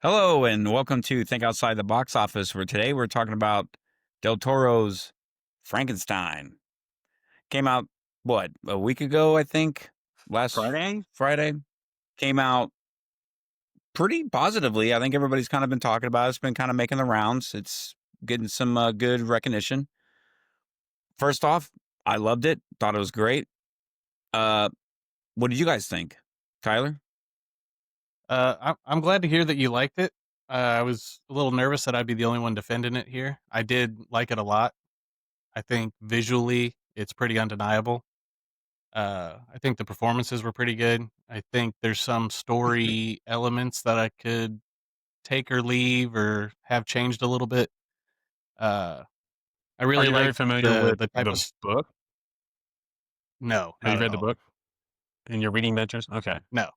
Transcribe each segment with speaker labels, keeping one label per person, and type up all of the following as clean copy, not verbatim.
Speaker 1: Hello and welcome to Think Outside the Box Office, where today we're talking about Del Toro's Frankenstein. Came out, what, a week ago, I think? Last
Speaker 2: Friday?
Speaker 1: Friday. Came out pretty positively. I think everybody's kind of been talking about it. It's been kind of making the rounds. It's getting some good recognition. First off, I loved it. Thought it was great. Uh, what did you guys think? Tyler?
Speaker 3: I'm glad to hear that you liked it. I was a little nervous that I'd be the only one defending it here. I did like it a lot. I think visually it's pretty undeniable. I think the performances were pretty good. I think there's some story elements that I could take or leave or have changed a little bit. Uh, I
Speaker 2: Are
Speaker 3: really
Speaker 2: you very
Speaker 3: like
Speaker 2: familiar
Speaker 3: the
Speaker 2: with
Speaker 3: type
Speaker 2: the
Speaker 3: of
Speaker 2: book?
Speaker 3: no,
Speaker 2: Have you
Speaker 3: not at
Speaker 2: read the
Speaker 3: all.
Speaker 2: book in your reading ventures? Okay.
Speaker 3: No,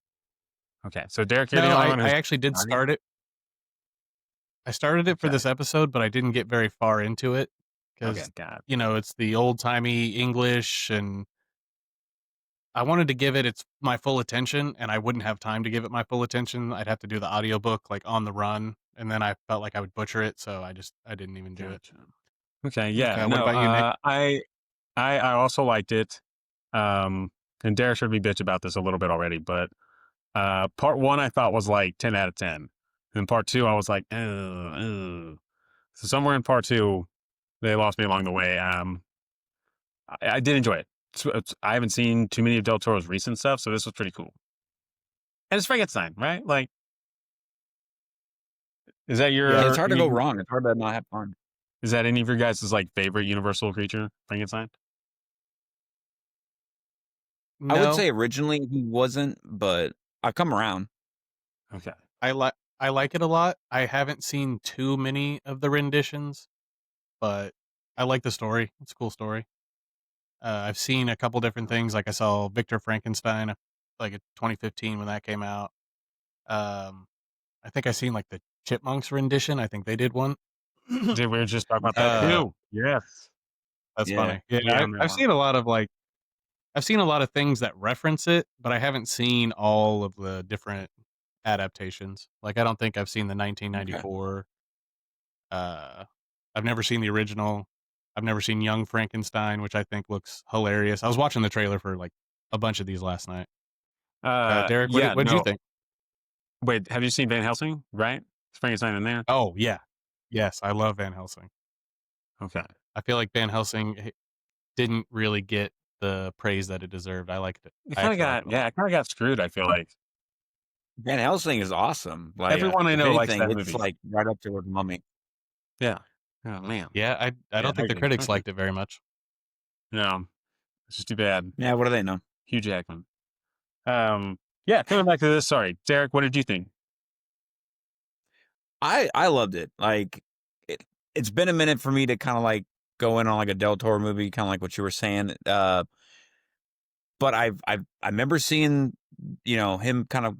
Speaker 2: Okay. So Derek, you're the
Speaker 3: no.
Speaker 2: only
Speaker 3: I
Speaker 2: one
Speaker 3: I
Speaker 2: who's
Speaker 3: actually did
Speaker 2: done it?
Speaker 3: start it. I started it for
Speaker 2: Okay.
Speaker 3: this episode, but I didn't get very far into it
Speaker 2: Okay.
Speaker 3: because
Speaker 2: Got it.
Speaker 3: it's the old timey English, and I wanted to give it my full attention, and I wouldn't have time to give it my full attention. I'd have to do the audiobook like on the run, and then I felt like I would butcher it, so I didn't even do it.
Speaker 2: Gotcha. Okay. Yeah.
Speaker 3: What
Speaker 2: No.
Speaker 3: about you, Nick?
Speaker 2: I also liked it. Um, and Derek should be bitch about this a little bit already, but part one I thought was like 10 out of 10, and part two I was like, oh. So somewhere in part two they lost me along the way. I did enjoy it. I haven't seen too many of Del Toro's recent stuff, so this was pretty cool. And it's Frankenstein, right? Like, is that
Speaker 1: Yeah,
Speaker 3: Yeah,
Speaker 1: it's hard to go wrong. It's hard to not have fun.
Speaker 2: is that any of your guys' like favorite Universal creature, Frankenstein?
Speaker 1: I would
Speaker 3: no,
Speaker 1: say originally he wasn't, but I've come around.
Speaker 2: Okay.
Speaker 3: I like it a lot. I haven't seen too many of the renditions, but I like the story. It's a cool story. I've seen a couple different things. Like I saw Victor Frankenstein, like in 2015 when that came out. Um, I think I seen like the Chipmunks rendition. I think they did one.
Speaker 2: Did we just talk about that
Speaker 3: uh,
Speaker 2: too? Yes.
Speaker 3: that's
Speaker 1: Yeah.
Speaker 3: funny. Yeah,
Speaker 2: Yeah, on that
Speaker 3: I've
Speaker 2: one.
Speaker 3: seen a lot of I've seen a lot of things that reference it, but I haven't seen all of the different adaptations. Like I don't think I've seen the
Speaker 1: Okay.
Speaker 3: 1994. Uh, I've never seen the original. I've never seen Young Frankenstein, which I think looks hilarious. I was watching the trailer for like a bunch of these last night. Derek,
Speaker 2: Yeah,
Speaker 3: what did you
Speaker 2: no.
Speaker 3: think?
Speaker 2: Wait, have you seen Van Helsing? Right? Is Frankenstein in there?
Speaker 3: Oh yeah, yes, I love Van Helsing.
Speaker 2: Okay.
Speaker 3: I feel like Van Helsing didn't really get the praise that it deserved. I liked it.
Speaker 2: It
Speaker 3: I
Speaker 2: kind of
Speaker 3: actually liked
Speaker 2: got,
Speaker 3: it a
Speaker 2: yeah,
Speaker 3: lot.
Speaker 2: it kind of got screwed, I feel like.
Speaker 1: Van Helsing is awesome. Like,
Speaker 2: Everyone I
Speaker 1: if
Speaker 2: know likes
Speaker 1: anything,
Speaker 2: that
Speaker 1: it's
Speaker 2: movie.
Speaker 1: like right up there with Mummy.
Speaker 2: Yeah. Oh, man.
Speaker 3: Yeah, I
Speaker 1: Yeah,
Speaker 3: don't
Speaker 1: I
Speaker 3: think the
Speaker 1: agree.
Speaker 3: critics liked it very much.
Speaker 2: No, it's just too bad.
Speaker 1: Yeah, what do they know?
Speaker 2: Hugh Jackman. Yeah, coming back to this, sorry. Derek, what did you think?
Speaker 1: I loved it. Like, it's been a minute for me to kind of like go in on like a Del Toro movie, kind of like what you were saying. But I remember seeing, him kind of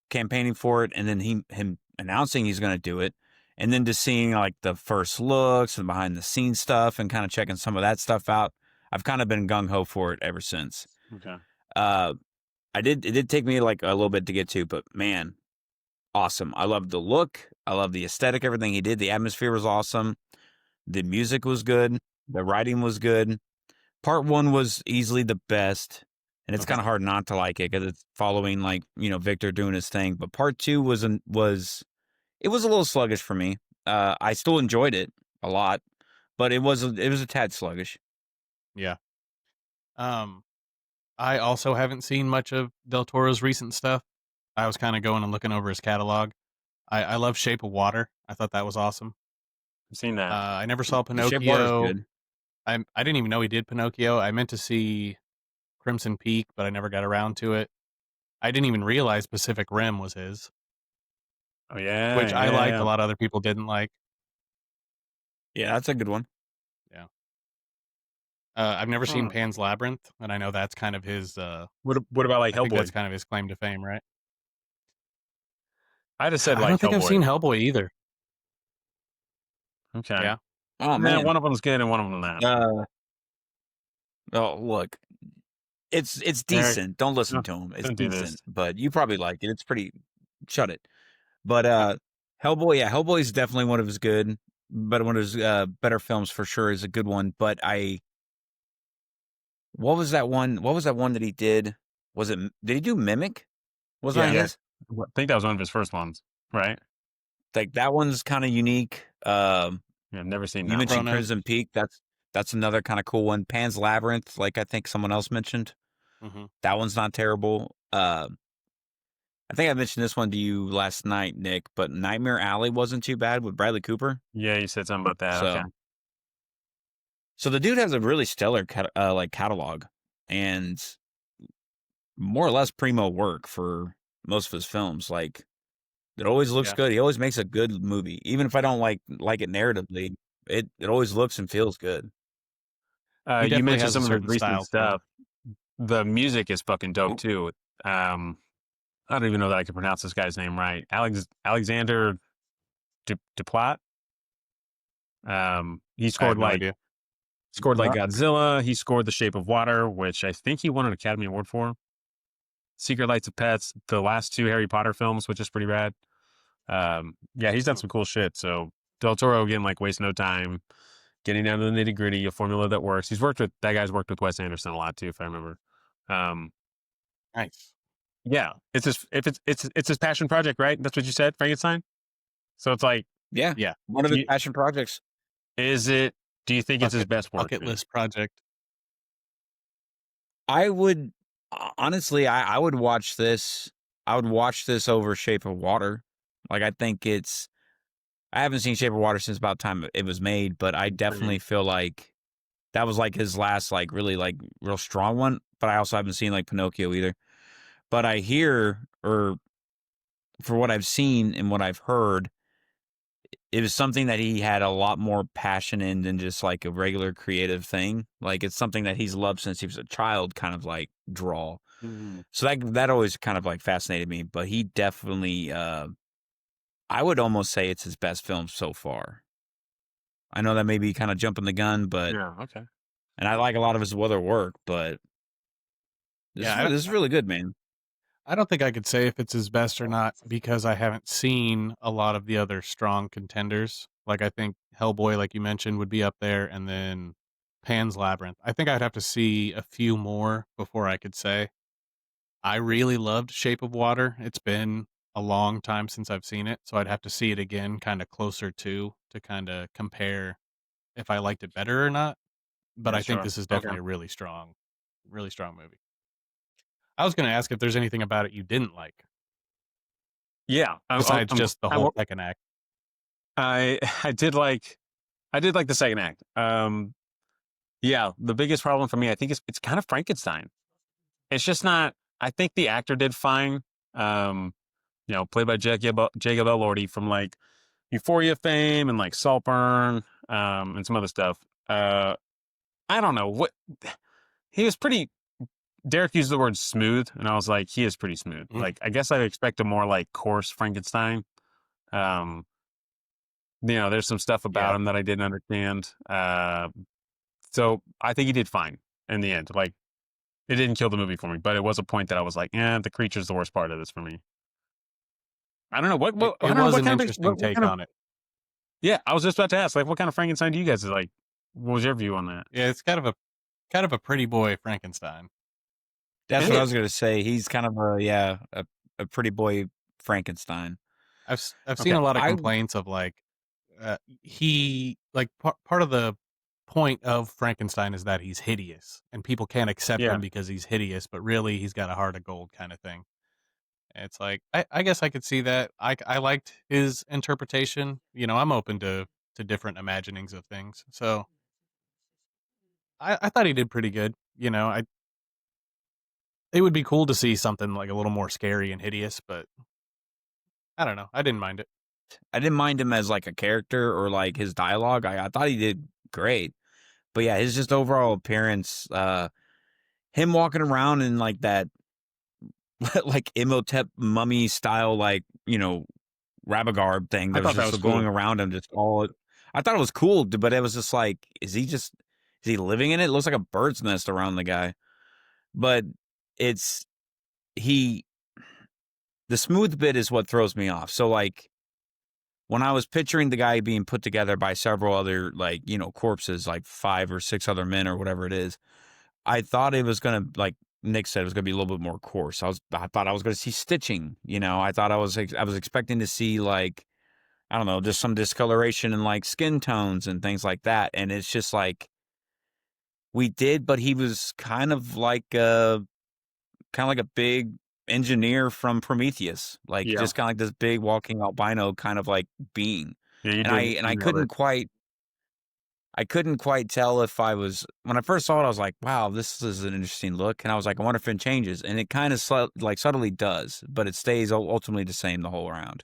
Speaker 1: campaigning for it, and then him announcing he's going to do it, and then just seeing like the first looks and behind the scenes stuff, and kind of checking some of that stuff out. I've kind of been gung ho for it ever since.
Speaker 2: Okay.
Speaker 1: Uh, It did take me like a little bit to get to, but man, awesome. I loved the look. I love the aesthetic, everything he did. The atmosphere was awesome. The music was good. The writing was good. Part one was easily the best. And it's
Speaker 2: Okay.
Speaker 1: kind of hard not to like it because it's following like, Victor doing his thing. But part two it was a little sluggish for me. I still enjoyed it a lot, but it was a tad sluggish.
Speaker 3: Yeah. Um, I also haven't seen much of Del Toro's recent stuff. I was kind of going and looking over his catalog. I love Shape of Water. I thought that was awesome.
Speaker 2: I've seen that.
Speaker 3: I never saw
Speaker 1: The Shape of Water's
Speaker 3: Pinocchio.
Speaker 1: good.
Speaker 3: I didn't even know he did Pinocchio. I meant to see Crimson Peak, but I never got around to it. I didn't even realize Pacific Rim was his,
Speaker 2: Oh, yeah,
Speaker 3: which I liked. A
Speaker 2: yeah.
Speaker 3: lot of other people didn't like.
Speaker 1: Yeah, that's a good one.
Speaker 3: Yeah. I've never seen
Speaker 2: Huh.
Speaker 3: Pan's Labyrinth, and I know that's kind of his.
Speaker 2: What about like
Speaker 3: I think that's
Speaker 2: Hellboy?
Speaker 3: kind of his claim to fame, right?
Speaker 2: I just said
Speaker 3: I
Speaker 2: like
Speaker 3: don't think I've
Speaker 2: Hellboy.
Speaker 3: seen Hellboy either.
Speaker 2: Okay.
Speaker 3: Yeah.
Speaker 1: Oh
Speaker 2: Yeah,
Speaker 1: man.
Speaker 2: one of them's good and one of them not.
Speaker 1: Oh look, it's
Speaker 2: Derek,
Speaker 1: decent. Don't listen
Speaker 2: no,
Speaker 1: to him. It's
Speaker 2: don't do this.
Speaker 1: decent, but you probably like it. It's pretty. Shut it. But Hellboy, yeah, Hellboy is definitely one of his good, but one of his better films for sure is a good one. But what was that one? What was that one that he did? Was it? Did he do Mimic? Was that
Speaker 3: Yeah.
Speaker 2: Yeah,
Speaker 1: his?
Speaker 2: I think that was one of his first ones, right?
Speaker 1: Like that one's kind of unique.
Speaker 2: Yeah, I've never seen
Speaker 1: You
Speaker 2: that one.
Speaker 1: mentioned
Speaker 3: Chronos.
Speaker 1: Crimson Peak. That's another kind of cool one. Pan's Labyrinth, like I think someone else mentioned.
Speaker 3: Hmm.
Speaker 1: That one's not terrible. I think I mentioned this one to you last night, Nick, but Nightmare Alley wasn't too bad with Bradley Cooper.
Speaker 2: Yeah, you said something about that. Okay.
Speaker 1: So, so the dude has a really stellar like catalog, and more or less primo work for most of his films. Like it always looks
Speaker 3: Yeah.
Speaker 1: good. He always makes a good movie, even if I don't like it narratively. It always looks and feels good.
Speaker 3: He
Speaker 2: You
Speaker 3: definitely
Speaker 2: mentioned
Speaker 3: has a
Speaker 2: some of his
Speaker 3: certain
Speaker 2: recent
Speaker 3: style to him.
Speaker 2: stuff. The music is fucking dope too. I don't even know that I can pronounce this guy's name right. Alexander Duplat. He
Speaker 3: I have no idea.
Speaker 2: scored like
Speaker 1: Yeah.
Speaker 2: Godzilla. He scored The Shape of Water, which I think he won an Academy Award for. Secret Lights of Pets, the last two Harry Potter films, which is pretty rad. Yeah, he's done
Speaker 3: Hmm.
Speaker 2: some cool shit. So Del Toro again, like waste no time, getting down to the nitty gritty, a formula that works. That guy's worked with Wes Anderson a lot too, if I remember. Um,
Speaker 3: Nice.
Speaker 2: yeah, it's his passion project, right? That's what you said, Frankenstein. So it's like,
Speaker 1: Yeah,
Speaker 3: Yeah.
Speaker 1: one of
Speaker 2: do
Speaker 1: his
Speaker 2: you,
Speaker 1: passion projects.
Speaker 2: is it? Do you think it's his
Speaker 3: Bucket
Speaker 2: best work?
Speaker 3: bucket
Speaker 2: Then?
Speaker 3: list project.
Speaker 1: I would honestly, I would watch this. I would watch this over Shape of Water. Like I think it's. I haven't seen Shape of Water since about the time it was made, but I definitely
Speaker 2: Agreed.
Speaker 1: feel like that was like his last like really like real strong one. But I also haven't seen like Pinocchio either. But I hear, or for what I've seen and what I've heard, it was something that he had a lot more passion in than just like a regular creative thing. Like it's something that he's loved since he was a child, kind of like draw.
Speaker 2: Mm.
Speaker 1: So that always kind of like fascinated me. But he definitely, I would almost say it's his best film so far. I know that may be kind of jumping the gun, but
Speaker 2: Yeah. Okay.
Speaker 1: and I like a lot of his other work, but
Speaker 3: Yeah,
Speaker 1: this is really good, man.
Speaker 3: I don't think I could say if it's his best or not because I haven't seen a lot of the other strong contenders. Like I think Hellboy, like you mentioned, would be up there, and then Pan's Labyrinth. I think I'd have to see a few more before I could say. I really loved Shape of Water. It's been a long time since I've seen it, so I'd have to see it again, kind of closer to kind of compare if I liked it better or not. But
Speaker 2: Yeah.
Speaker 3: I think
Speaker 2: Sure.
Speaker 3: this is
Speaker 2: Okay.
Speaker 3: definitely a really strong movie. I was going to ask if there's anything about it you didn't like
Speaker 2: Yeah.
Speaker 3: besides just the whole second act.
Speaker 2: I I did like the second act. Yeah. The biggest problem for me, I think, is it's kind of Frankenstein. It's just not. I think the actor did fine. Um, played by Jacob Elordi from like Euphoria fame and like Saltburn, and some other stuff. I don't know what he was pretty. Derek used the word smooth, and I was like, he is pretty smooth.
Speaker 3: Mm,
Speaker 2: Like, I guess I expect a more like coarse Frankenstein. Um, there's some stuff about
Speaker 3: yeah.
Speaker 2: him that I didn't understand. So I think he did fine in the end. Like, it didn't kill the movie for me, but it was a point that I was like, the creature's the worst part of this for me. I don't know I
Speaker 3: It
Speaker 2: don't know
Speaker 3: was
Speaker 2: what
Speaker 3: an
Speaker 2: kind of
Speaker 3: interesting
Speaker 2: what
Speaker 3: take
Speaker 2: kind of
Speaker 3: on it.
Speaker 2: yeah. I was just about to ask, like, what kind of Frankenstein do you guys like? What was your view on that?
Speaker 3: Yeah, it's kind of a pretty boy Frankenstein.
Speaker 1: That's
Speaker 2: It
Speaker 1: what I was
Speaker 2: is
Speaker 1: gonna say. He's kind of a pretty boy Frankenstein.
Speaker 3: I've seen
Speaker 2: okay.
Speaker 3: a lot of
Speaker 1: I
Speaker 3: complaints of like he like part of the point of Frankenstein is that he's hideous and people can't accept
Speaker 2: Yeah,
Speaker 3: him because he's hideous, but really he's got a heart of gold kind of thing. And it's like I guess I could see that. I liked his interpretation. I'm open to different imaginings of things. So I thought he did pretty good. It would be cool to see something like a little more scary and hideous, but I don't know. I didn't mind it.
Speaker 1: I didn't mind him as like a character or like his dialogue. I thought he did great. But yeah, his just overall appearance, him walking around in like that like Imhotep mummy style, like, rabbit garb thing
Speaker 3: I
Speaker 1: that was
Speaker 3: thought that
Speaker 1: just
Speaker 3: was
Speaker 1: going
Speaker 3: cool.
Speaker 1: around him just all I thought it was cool, but it was just like, is he living in it? It looks like a bird's nest around the guy. But it's he the smooth bit is what throws me off. So like when I was picturing the guy being put together by several other, like, corpses, like 5 or 6 other men or whatever it is, I thought it was gonna, like Nick said, it was gonna be a little bit more coarse. I thought I was gonna see stitching. I thought I was expecting to see, like, I don't know, just some discoloration in, like, skin tones and things like that. And it's just like we did, but he was kind of like a big engineer from Prometheus, like
Speaker 2: Yeah.
Speaker 1: just kind of like this big walking albino kind of like being.
Speaker 2: Yeah, you
Speaker 1: And
Speaker 2: did.
Speaker 1: I
Speaker 2: You nailed it.
Speaker 1: couldn't quite tell if I was, when I first saw it, I was like, wow, this is an interesting look. And I was like, I wonder if it changes. And it kind of like subtly does, but it stays ultimately the same the whole round.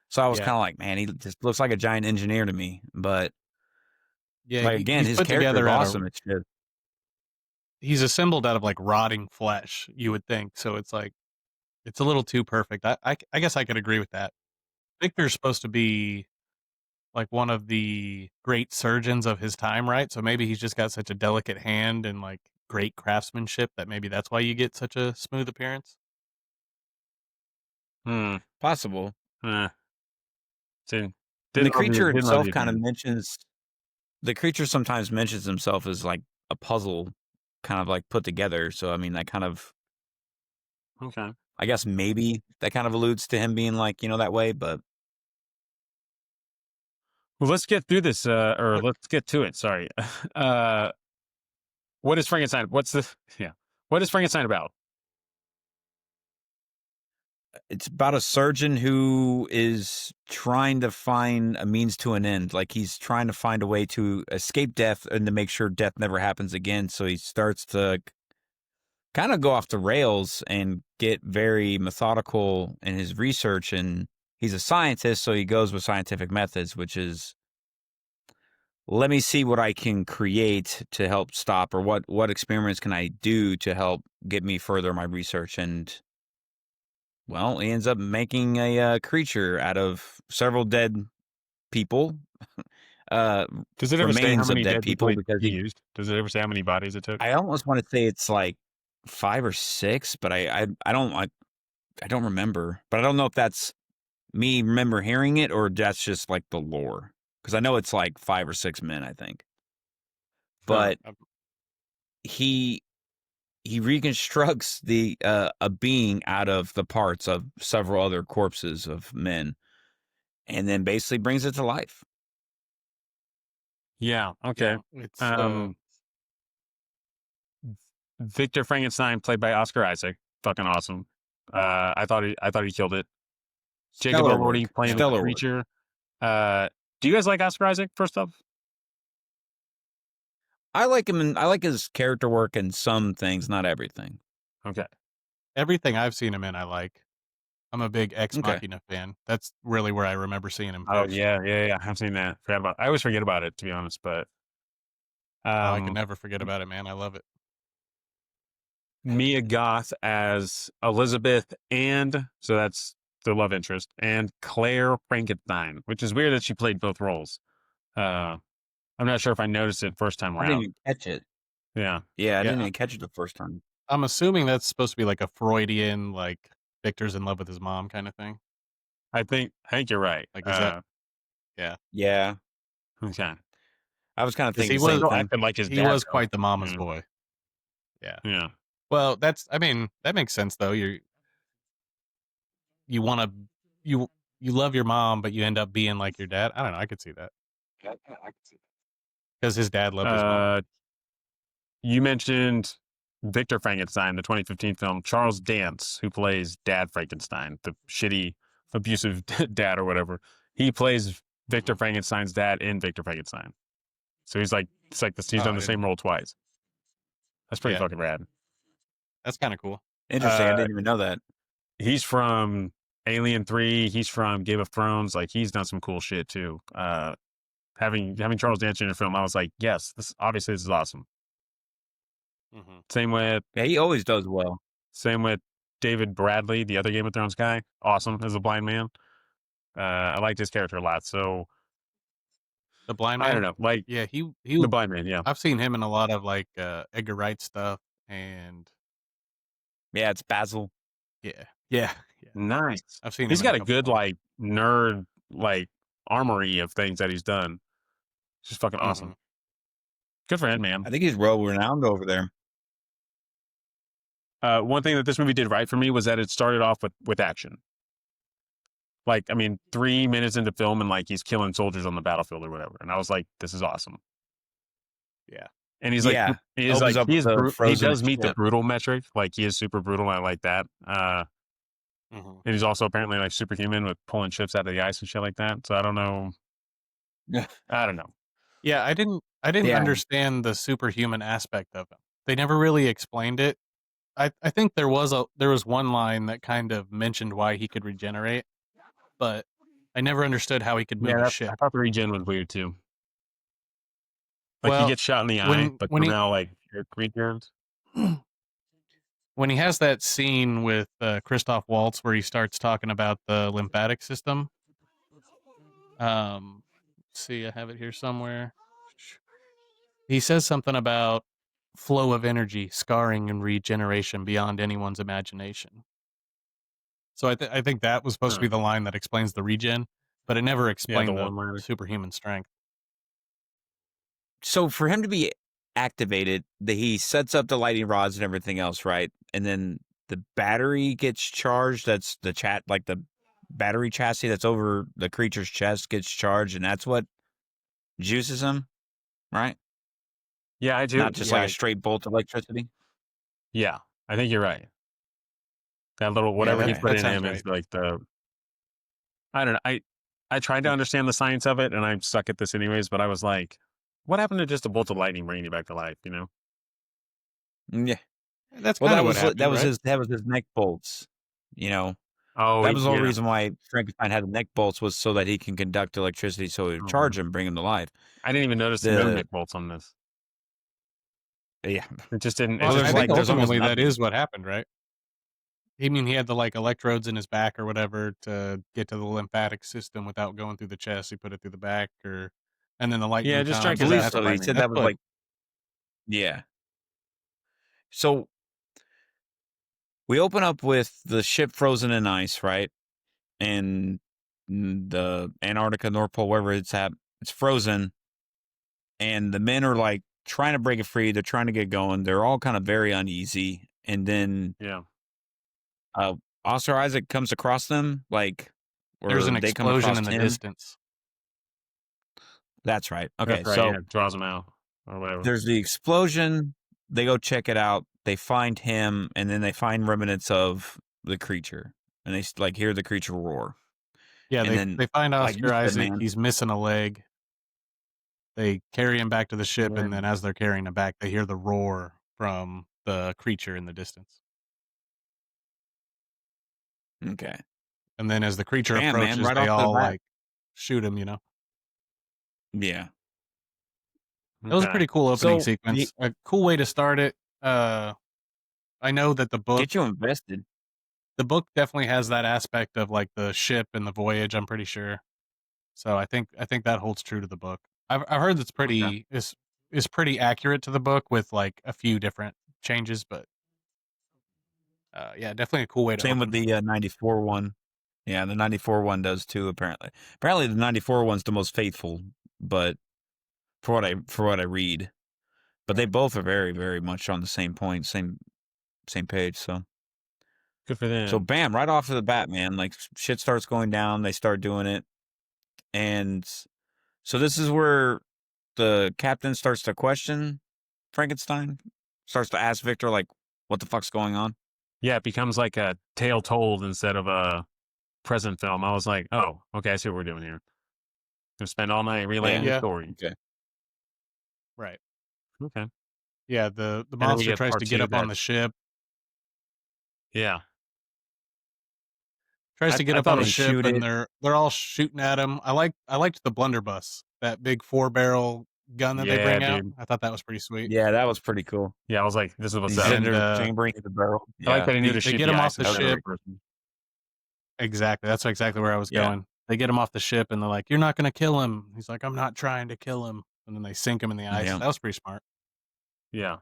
Speaker 1: So I was
Speaker 3: Yeah.
Speaker 1: kind of like, man, he just looks like a giant engineer to me. But
Speaker 3: Yeah,
Speaker 1: like, again,
Speaker 3: he's
Speaker 1: his
Speaker 3: put
Speaker 1: character is
Speaker 3: together out
Speaker 1: awesome.
Speaker 3: of
Speaker 1: It's just,
Speaker 3: he's assembled out of, like, rotting flesh, you would think, so it's like it's a little too perfect. I guess I could agree with that. Victor's supposed to be, like, one of the great surgeons of his time, right? So maybe he's just got such a delicate hand and, like, great craftsmanship that maybe that's why you get such a smooth appearance?
Speaker 2: Hmm.
Speaker 1: possible.
Speaker 2: Eh. Didn't
Speaker 1: And the
Speaker 2: didn't love the
Speaker 1: creature
Speaker 2: didn't love
Speaker 1: himself
Speaker 2: the
Speaker 1: kind of
Speaker 2: advantage.
Speaker 1: mentions the creature sometimes mentions himself as like a puzzle kind of like put together. So I mean that kind of,
Speaker 2: Okay.
Speaker 1: I guess maybe that kind of alludes to him being like, that way, but
Speaker 2: Well, let's get through this, or
Speaker 3: What
Speaker 2: let's get to it. Sorry. uh, what is Frankenstein? What's the yeah? What is Frankenstein about?
Speaker 1: it's about a surgeon who is trying to find a means to an end. Like he's trying to find a way to escape death and to make sure death never happens again. So he starts to kind of go off the rails and get very methodical in his research. And he's a scientist, so he goes with scientific methods, which is, let me see what I can create to help stop, or what experiments can I do to help get me further in my research. And well, he ends up making a creature out of several dead people, uh,
Speaker 2: Does it ever say how
Speaker 1: remains of
Speaker 2: many
Speaker 1: dead
Speaker 2: dead people
Speaker 1: people, because
Speaker 2: he used? Does it ever say how many bodies it took?
Speaker 1: I almost want to say it's like 5 or 6, but I don't remember. But I don't know if that's me remember hearing it or that's just like the lore, because I know it's like 5 or 6 men, I think.
Speaker 2: Huh.
Speaker 1: But he reconstructs a being out of the parts of several other corpses of men, and then basically brings it to life.
Speaker 2: Yeah. Okay.
Speaker 3: yeah, it's,
Speaker 2: Um, Victor Frankenstein, played by Oscar Isaac, fucking awesome. I thought he killed it. Jacob
Speaker 1: Stellar
Speaker 2: Elordi
Speaker 1: work.
Speaker 2: playing the
Speaker 1: Stellar work.
Speaker 2: creature. Do you guys like Oscar Isaac? First off,
Speaker 1: I like him, and I like his character work in some things, not everything.
Speaker 2: okay.
Speaker 3: everything I've seen him in, I like. I'm a big Ex
Speaker 1: Okay.
Speaker 3: Machina fan. That's really where I remember seeing him
Speaker 2: Oh
Speaker 3: first.
Speaker 2: yeah. I've seen that. Forgot about. I always forget about it, to be honest. But
Speaker 3: Oh, I could
Speaker 2: um,
Speaker 3: never forget about it, man. I love it.
Speaker 2: Mia Goth as Elizabeth, and so that's the love interest, and Claire Frankenstein, which is weird that she played both roles. I'm not sure if I noticed it first time
Speaker 1: I didn't
Speaker 2: around.
Speaker 1: even catch it.
Speaker 2: Yeah.
Speaker 1: Yeah, I didn't
Speaker 3: Yeah,
Speaker 1: even catch it the first time.
Speaker 3: I'm assuming that's supposed to be like a Freudian, like, Victor's in love with his mom kinda thing.
Speaker 2: I think you're right.
Speaker 3: Like, is that yeah?
Speaker 1: Yeah,
Speaker 2: Okay.
Speaker 1: I was kind of
Speaker 3: Because
Speaker 1: thinking the same
Speaker 2: Still
Speaker 1: thing.
Speaker 2: acted like his
Speaker 3: he
Speaker 2: dad
Speaker 3: was
Speaker 2: though.
Speaker 3: quite the mama's
Speaker 2: Yeah.
Speaker 3: boy. Yeah.
Speaker 2: Yeah.
Speaker 3: Well, that's I mean, that makes sense though. You wanna you you love your mom, but you end up being like your dad. I don't know, I could see that. Because his dad loved his mom.
Speaker 2: Uh, you mentioned Victor Frankenstein, the 2015 film. Charles Dance, who plays Dad Frankenstein, the shitty, abusive dad or whatever. He plays Victor
Speaker 3: Mhm.
Speaker 2: Frankenstein's dad in Victor Frankenstein. So he's like, he's
Speaker 3: Oh,
Speaker 2: done
Speaker 3: I
Speaker 2: the
Speaker 3: didn't
Speaker 2: same role twice. That's pretty
Speaker 3: yeah,
Speaker 2: fucking rad.
Speaker 3: that's kinda cool.
Speaker 1: Interesting. I
Speaker 2: Uh,
Speaker 1: didn't even know that.
Speaker 2: he's from Alien 3. He's from Game of Thrones. Like, he's done some cool shit too. Having Charles Dance in your film, I was like, yes, this is awesome.
Speaker 3: Mhm.
Speaker 2: Same with
Speaker 1: Yeah, he always does well.
Speaker 2: Same with David Bradley, the other Game of Thrones guy. Awesome as a blind man. I liked his character a lot. So
Speaker 3: The Blind
Speaker 2: I don't
Speaker 3: Man?
Speaker 2: know, like
Speaker 3: Yeah,
Speaker 2: the blind man. Yeah,
Speaker 3: I've seen him in a lot of, like, Edgar Wright stuff, and
Speaker 1: Yeah, it's Basil.
Speaker 3: yeah. Yeah, yeah.
Speaker 2: nice.
Speaker 3: I've seen him
Speaker 2: He's
Speaker 3: in a
Speaker 2: got a
Speaker 3: couple
Speaker 2: good
Speaker 3: things.
Speaker 2: like nerd like armory of things that he's done. It's just fucking awesome. Good for him, man.
Speaker 1: I think he's well renowned over there.
Speaker 2: One thing that this movie did right for me was that it started off with action. Like, I mean, 3 minutes into film and like he's killing soldiers on the battlefield or whatever, and I was like, this is awesome.
Speaker 3: Yeah.
Speaker 2: And he's
Speaker 1: Yeah. Opens up with the
Speaker 2: he
Speaker 1: frozen
Speaker 2: does meet the
Speaker 1: ship.
Speaker 2: brutal metric. Like he is super brutal. And I like that. And he's also apparently like superhuman with pulling ships out of the ice and shit like that. So I don't know.
Speaker 1: Yeah.
Speaker 2: I don't know.
Speaker 3: Yeah, I didn't
Speaker 1: Yeah.
Speaker 3: understand the superhuman aspect of him. They never really explained it. I think there was one line that kind of mentioned why he could regenerate, but I never understood how he could move a
Speaker 2: I
Speaker 3: ship.
Speaker 2: thought the regen was weird too. Like he
Speaker 3: Well,
Speaker 2: gets shot in the eye,
Speaker 3: when
Speaker 2: but
Speaker 3: when he
Speaker 2: somehow like it returns.
Speaker 3: when he has that scene with Christoph Waltz where he starts talking about the lymphatic system. Let's see, I have it here somewhere. He says something about flow of energy, scarring, and regeneration beyond anyone's imagination. So I think that was supposed to be the line that explains the regen, but it never explained the
Speaker 2: one-liner.
Speaker 3: superhuman strength.
Speaker 1: So for him to be activated, he sets up the lightning rods and everything else, right? And then the battery gets charged. That's the battery chassis that's over the creature's chest gets charged, and that's what juices him, right?
Speaker 2: Yeah, I do.
Speaker 1: Not just like a straight bolt of electricity.
Speaker 2: Yeah, I think you're right. That little whatever he put in him is like the. I don't know. I tried to understand the science of it, and I suck at this anyways. But I was like, what happened to just a bolt of lightning bringing you back to life? You know?
Speaker 1: Yeah.
Speaker 3: That's kind of what happened.
Speaker 1: That was
Speaker 3: right?
Speaker 1: his neck bolts. You know,
Speaker 2: Oh,
Speaker 1: that was the whole reason why Frankenstein had the neck bolts was so that he can conduct electricity, so it would charge him, bring him to life.
Speaker 2: I didn't even notice the no neck bolts on this.
Speaker 1: Yeah,
Speaker 2: it just didn't.
Speaker 3: Well,
Speaker 2: I
Speaker 3: think ultimately that is what happened, right? I mean, he had the like electrodes in his back or whatever to get to the lymphatic system without going through the chest. He put it through the back, and then the lightning.
Speaker 2: Yeah, just strike
Speaker 1: his
Speaker 2: ass.
Speaker 1: So he said that was like, yeah. So we open up with the ship frozen in ice, right? And the Antarctica, North Pole, wherever it's at, it's frozen. And the men are like trying to break it free. They're trying to get going. They're all kind of very uneasy. And then, Oscar Isaac comes across them, like,
Speaker 3: there's an explosion in the distance.
Speaker 1: That's right. Okay,
Speaker 2: that's right,
Speaker 1: so
Speaker 2: draws them out or whatever.
Speaker 1: There's the explosion. They go check it out. They find him, and then they find remnants of the creature, and they like hear the creature roar.
Speaker 3: Yeah, they find Oscar Isaac. He's missing a leg. They carry him back to the ship, and then as they're carrying him back, they hear the roar from the creature in the distance.
Speaker 1: Okay.
Speaker 3: And then as the creature approaches, they all like shoot him, you know?
Speaker 1: Yeah.
Speaker 3: It was a pretty cool opening sequence. A cool way to start it. I know that the book
Speaker 1: get you invested.
Speaker 3: The book definitely has that aspect of like the ship and the voyage, I'm pretty sure. So I think that holds true to the book. I've heard that's pretty is pretty accurate to the book with like a few different changes, but yeah, definitely a cool way to
Speaker 1: Same with the 94 one. Yeah, the 94 one does too, apparently. Apparently the 94 one's the most faithful, but for what I read. But they both are very, very much on the same point, same page, so
Speaker 2: good for them.
Speaker 1: So bam, right off of the bat, man, like shit starts going down, they start doing it. And so this is where the captain starts to question Frankenstein, starts to ask Victor, like, what the fuck's going on?
Speaker 2: Yeah, it becomes like a tale told instead of a present film. I was like, oh, okay, I see what we're doing here. Gonna spend all night relaying the story.
Speaker 1: Okay.
Speaker 3: Right.
Speaker 2: Okay.
Speaker 3: Yeah, the monster tries to get up on the ship.
Speaker 2: Yeah.
Speaker 3: Tries to get up on the ship, and they're all shooting at him. I liked the blunderbuss, that big 4-barrel gun that they bring out. I thought that was pretty sweet.
Speaker 1: Yeah, that was pretty cool.
Speaker 2: Yeah, I was like, this is what's up.
Speaker 1: Chambering the barrel.
Speaker 2: I like that he knew to shoot.
Speaker 3: They get him off the ship. Exactly. That's exactly where I was going. They get him off the ship, and they're like, "You're not going to kill him." He's like, "I'm not trying to kill him." And then they sink him in the ice. That was pretty smart.
Speaker 2: Yeah.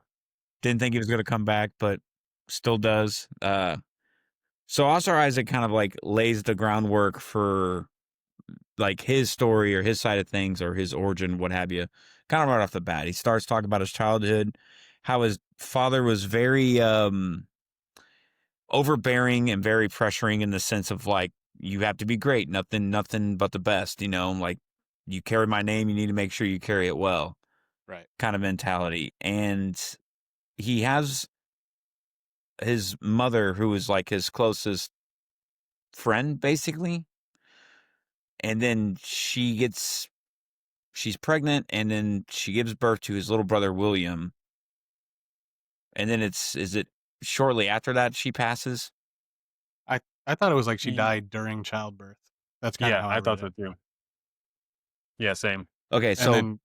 Speaker 1: Didn't think he was going to come back, but still does. So Oscar Isaac kind of like lays the groundwork for like his story or his side of things or his origin, what have you, kind of right off the bat. He starts talking about his childhood, how his father was very overbearing and very pressuring in the sense of like, you have to be great, nothing but the best, like you carry my name, you need to make sure you carry it well,
Speaker 3: Right.
Speaker 1: kind of mentality. And he has his mother, who is like his closest friend, basically. And then she's pregnant, and then she gives birth to his little brother, William. And then is it shortly after that she passes?
Speaker 3: I thought it was like she
Speaker 2: Ye-
Speaker 3: died during childbirth. That's kind of
Speaker 2: Yeah,
Speaker 3: how I
Speaker 2: I
Speaker 3: read
Speaker 2: thought
Speaker 3: it.
Speaker 2: so too. Yeah, same.
Speaker 1: Okay,
Speaker 3: And
Speaker 1: so
Speaker 3: then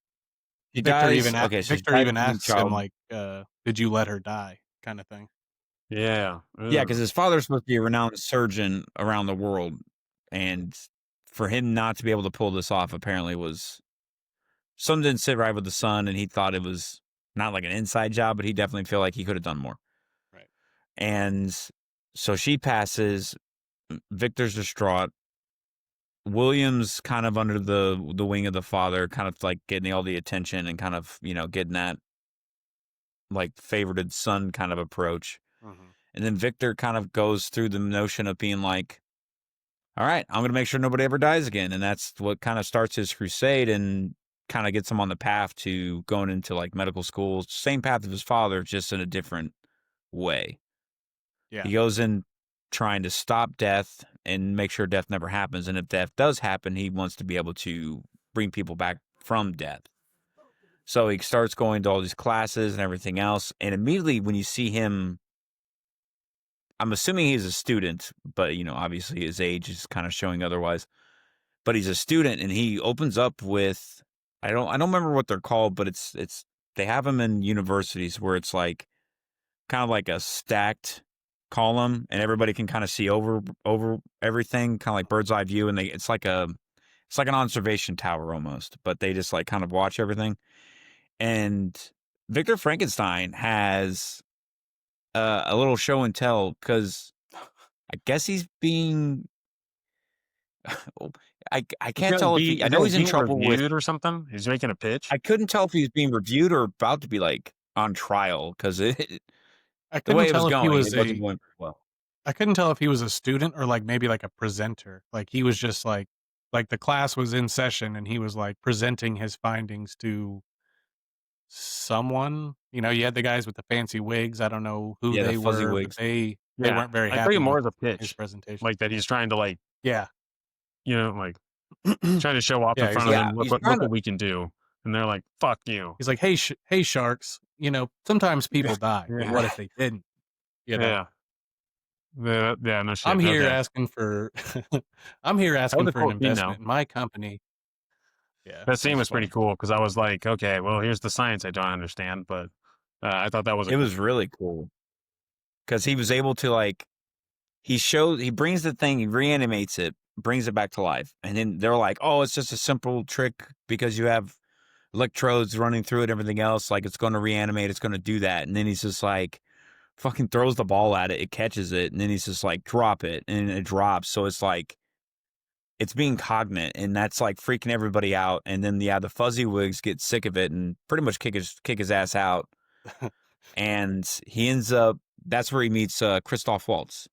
Speaker 1: she dies. Okay, so she
Speaker 3: Victor
Speaker 1: dies
Speaker 3: even
Speaker 1: during
Speaker 3: asks him
Speaker 1: child.
Speaker 3: like, "Did you let her die?" kind of thing.
Speaker 2: Yeah.
Speaker 1: Yeah, because
Speaker 2: Ugh.
Speaker 1: his father's supposed to be a renowned surgeon around the world, and for him not to be able to pull this off apparently was something didn't sit right with the son, and he thought it was not like an inside job, but he definitely felt like he could have done more.
Speaker 3: Right.
Speaker 1: And so she passes. Victor's distraught. William's kind of under the wing of the father, kind of like getting all the attention and kind of, getting that like favorited son kind of approach.
Speaker 3: Mm-hmm.
Speaker 1: And then Victor kind of goes through the notion of being like, all right, I'm going to make sure nobody ever dies again. And that's what kind of starts his crusade and kind of gets him on the path to going into like medical school. Same path of his father, just in a different way.
Speaker 3: Yeah.
Speaker 1: He goes in trying to stop death and make sure death never happens. And if death does happen, he wants to be able to bring people back from death. So he starts going to all these classes and everything else. And immediately when you see him, I'm assuming he's a student, but obviously his age is kind of showing otherwise. But he's a student, and he opens up with I don't remember what they're called, but it's they have them in universities where it's like kind of like a stacked column, and everybody can kind of see over everything, kind of like bird's eye view, and it's like an observation tower almost, but they just like kind of watch everything. And Victor Frankenstein has a little show and tell because I guess he's being. I can't tell if I
Speaker 2: Is
Speaker 1: know
Speaker 2: it
Speaker 1: he's in
Speaker 2: being
Speaker 1: trouble with.
Speaker 2: reviewed or something? He's making a pitch.
Speaker 1: I couldn't tell if he was being reviewed or about to be like on trial because
Speaker 3: I
Speaker 1: the
Speaker 3: couldn't
Speaker 1: way it was
Speaker 3: tell if he
Speaker 1: going,
Speaker 3: was
Speaker 1: it wasn't
Speaker 3: a
Speaker 1: going well.
Speaker 3: I couldn't tell if he was a student or like maybe like a presenter. Like he was just like the class was in session and he was like presenting his findings to someone. You had the guys with the fancy wigs. I don't know who
Speaker 1: Yeah, the
Speaker 3: they
Speaker 1: fuzzy
Speaker 3: were, but
Speaker 1: wigs.
Speaker 3: they
Speaker 2: Yeah,
Speaker 3: weren't very
Speaker 2: I think
Speaker 3: happy
Speaker 2: more
Speaker 3: with
Speaker 2: as a
Speaker 3: his
Speaker 2: pitch,
Speaker 3: presentation.
Speaker 2: like that he's trying to like
Speaker 3: Yeah.
Speaker 2: like trying to show off in
Speaker 3: Yeah, he's
Speaker 2: front of
Speaker 3: like
Speaker 1: Yeah,
Speaker 2: them.
Speaker 1: he's trying
Speaker 2: Look
Speaker 1: to.
Speaker 2: what we can do, and they're like, "Fuck you."
Speaker 3: he's like, "Hey, hey sharks, sometimes people die, but
Speaker 2: Yeah,
Speaker 3: what if they didn't?" You know.
Speaker 2: yeah, yeah. No
Speaker 3: I'm
Speaker 2: shit.
Speaker 3: here
Speaker 2: Okay,
Speaker 3: asking for I'm here
Speaker 2: that was
Speaker 3: asking
Speaker 2: a
Speaker 3: for an
Speaker 2: cool scene
Speaker 3: investment
Speaker 2: though.
Speaker 3: in my company. Yeah,
Speaker 2: That
Speaker 3: it
Speaker 2: scene
Speaker 3: was
Speaker 2: was pretty
Speaker 3: funny.
Speaker 2: cool because I was like, okay, well, here's the science I don't understand, but I thought that was a
Speaker 1: It
Speaker 2: cool
Speaker 1: was
Speaker 2: scene.
Speaker 1: really cool because he was able to like he brings the thing, he reanimates it, brings it back to life, and then they're like, oh, it's just a simple trick because you have electrodes running through it and everything else. Like it's going to reanimate, it's going to do that, and then he's just like fucking throws the ball at it, it catches it, and then he's just like drop it, and it drops. So it's like it's being cognate, and that's like freaking everybody out. And then the fuzzy wigs get sick of it and pretty much kick his ass out. And he ends up that's where he meets Christoph Waltz,